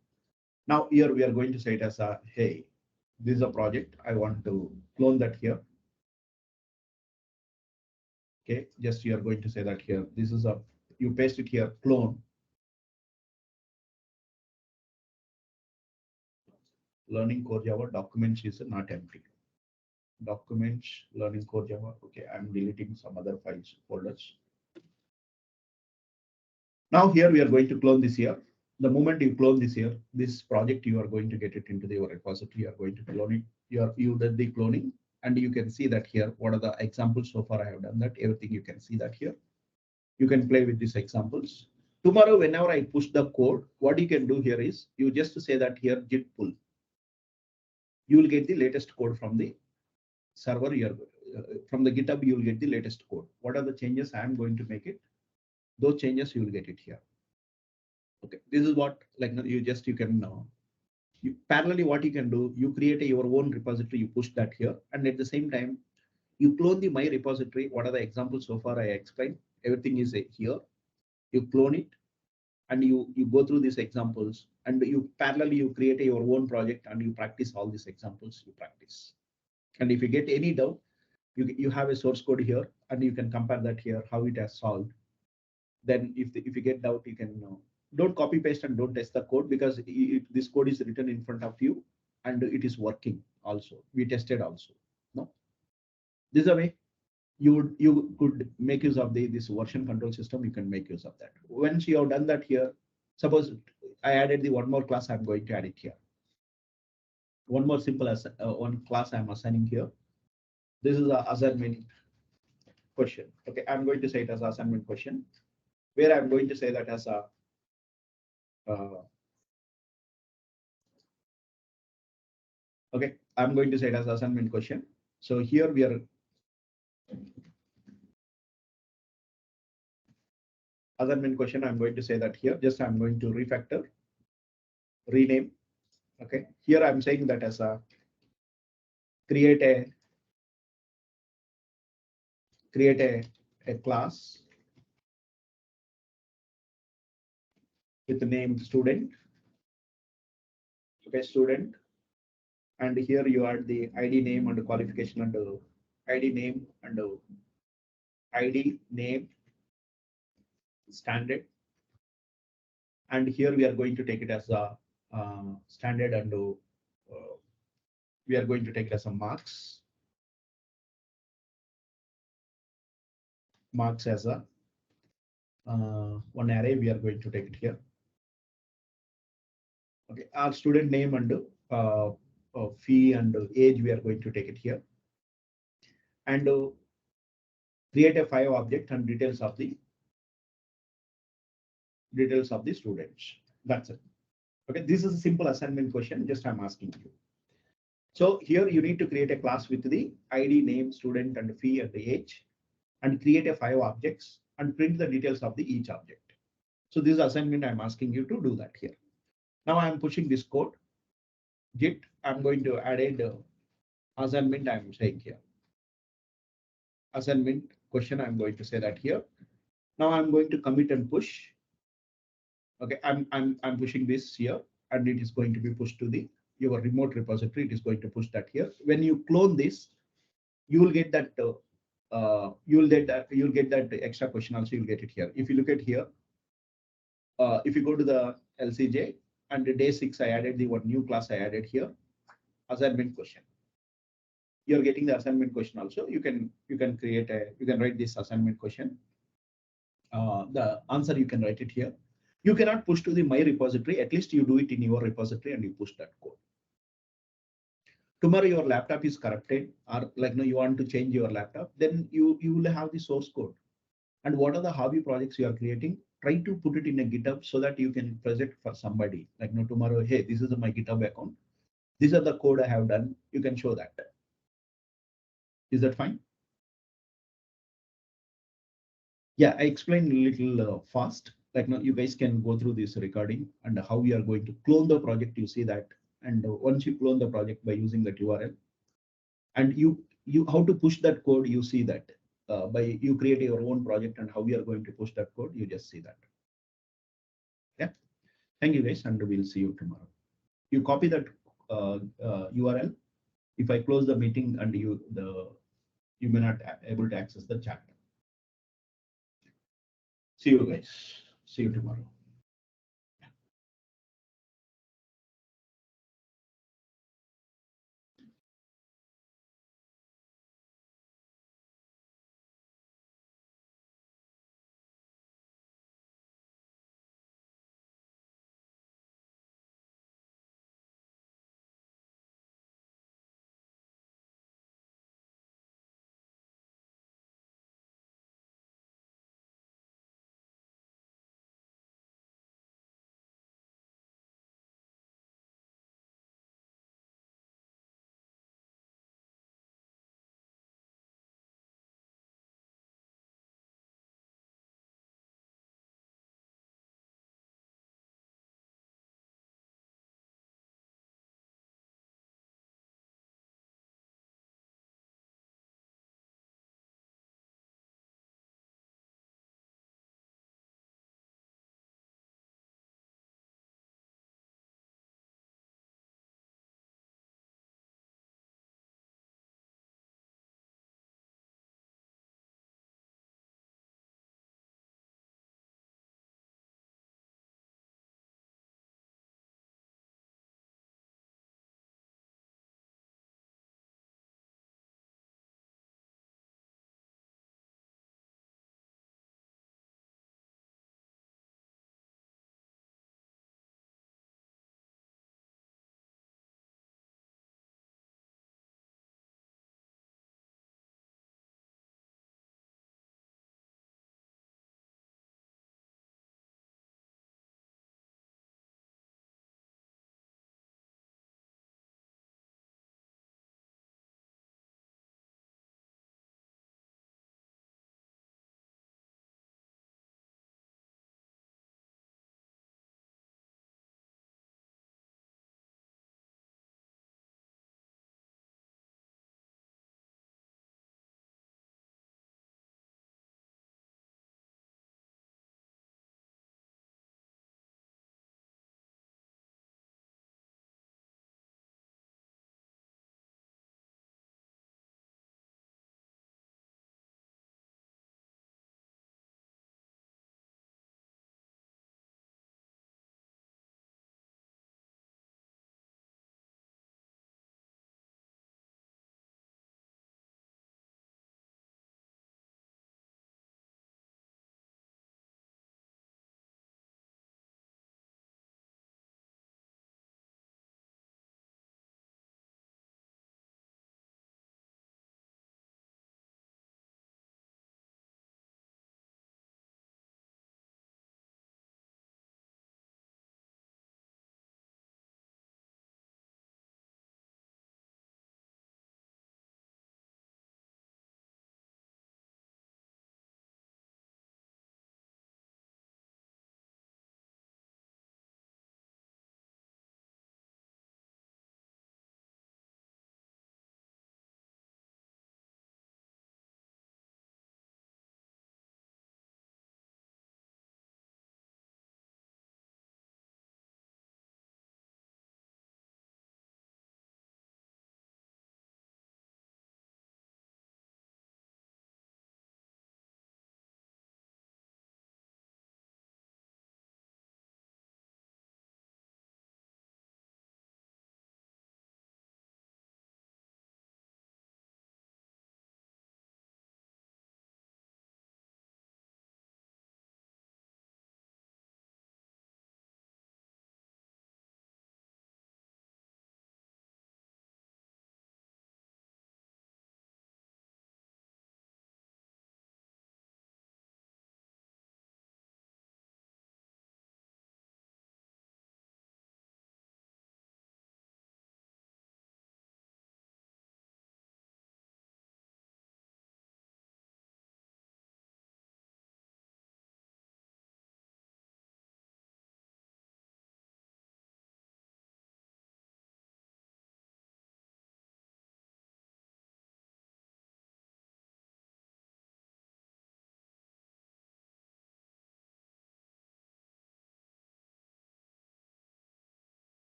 Now here we are going to say it as a, hey, this is a project. I want to clone that here. Okay, just you are going to say that here. This is a, you paste it here, clone. Learning core Java documents is not empty. Documents, learning core Java. Okay, I'm deleting some other files, folders. Now here we are going to clone this here. The moment you clone this here, this project, you are going to get it into your repository. You are going to clone it. You did the cloning, and you can see that here. What are the examples so far? I have done that. Everything you can see that here. You can play with these examples. Tomorrow, whenever I push the code, what you can do here is you just say that here git pull. You will get the latest code from the server here. From the GitHub, you will get the latest code. What are the changes I am going to make it? Those changes you will get it here. Okay, this is what like you can know. Parallelly, what you can do, you create your own repository, you push that here, and at the same time, you clone the my repository. What are the examples so far I explained? Everything is here. You clone it, and you go through these examples, and you parallelly you create your own project and you practice all these examples. You practice, and if you get any doubt, you have a source code here, and you can compare that here how it has solved. Then if you get doubt, you can don't copy paste and don't test the code, because this code is written in front of you and it is working also. We tested also. No, this is a way you could make use of this version control system. You can make use of that. Once you have done that here, suppose I added the one more class, I'm going to add it here. One more simple as one class I'm assigning here. This is a assignment question. Okay, I'm going to say it as assignment question, where I'm going to say that as a okay, I'm going to say it as assignment question. So here we are assignment question. I'm going to say that here, just I'm going to refactor, rename. Okay, here I'm saying that as a create a class with the name student. Okay, student, and here you add the ID name and the qualification and the ID name and the ID name standard. And here we are going to take it as a standard, and we are going to take it as a marks as a one array. We are going to take it here. Okay, our student name and fee and age, we are going to take it here, and create a 5 object and details of the students. That's it. Okay, this is a simple assignment question. Just I'm asking you. So here you need to create a class with the ID, name, student, and fee and the age, and create a 5 objects and print the details of the each object. So this assignment I'm asking you to do that here. Now I'm pushing this code. Git, I'm going to add a assignment. I'm saying here assignment question. I'm going to say that here. Now I'm going to commit and push. Okay, I'm pushing this here, and it is going to be pushed to your remote repository. It is going to push that here. When you clone this, you will get that you'll get that extra question also. You'll get it here. If you look at here, if you go to the LCJ and the day 6, I added the one new class I added here, assignment question. You're getting the assignment question also. You can write this assignment question. The answer you can write it here. You cannot push to the my repository. At least you do it in your repository and you push that code. Tomorrow your laptop is corrupted, or like you want to change your laptop, then you will have the source code. And what are the hobby projects you are creating? Try to put it in a GitHub so that you can present for somebody. Like tomorrow, hey, this is my GitHub account. These are the code I have done. You can show that. Is that fine? Yeah, I explained a little fast. Like you guys can go through this recording and how we are going to clone the project. You see that, And once you clone the project by using that URL, and you how to push that code, you see that by you create your own project and how we are going to push that code, you just see that. Yeah. Thank you guys, and we'll see you tomorrow. You copy that URL. If I close the meeting and you may not able to access the chat. See you guys. See you tomorrow.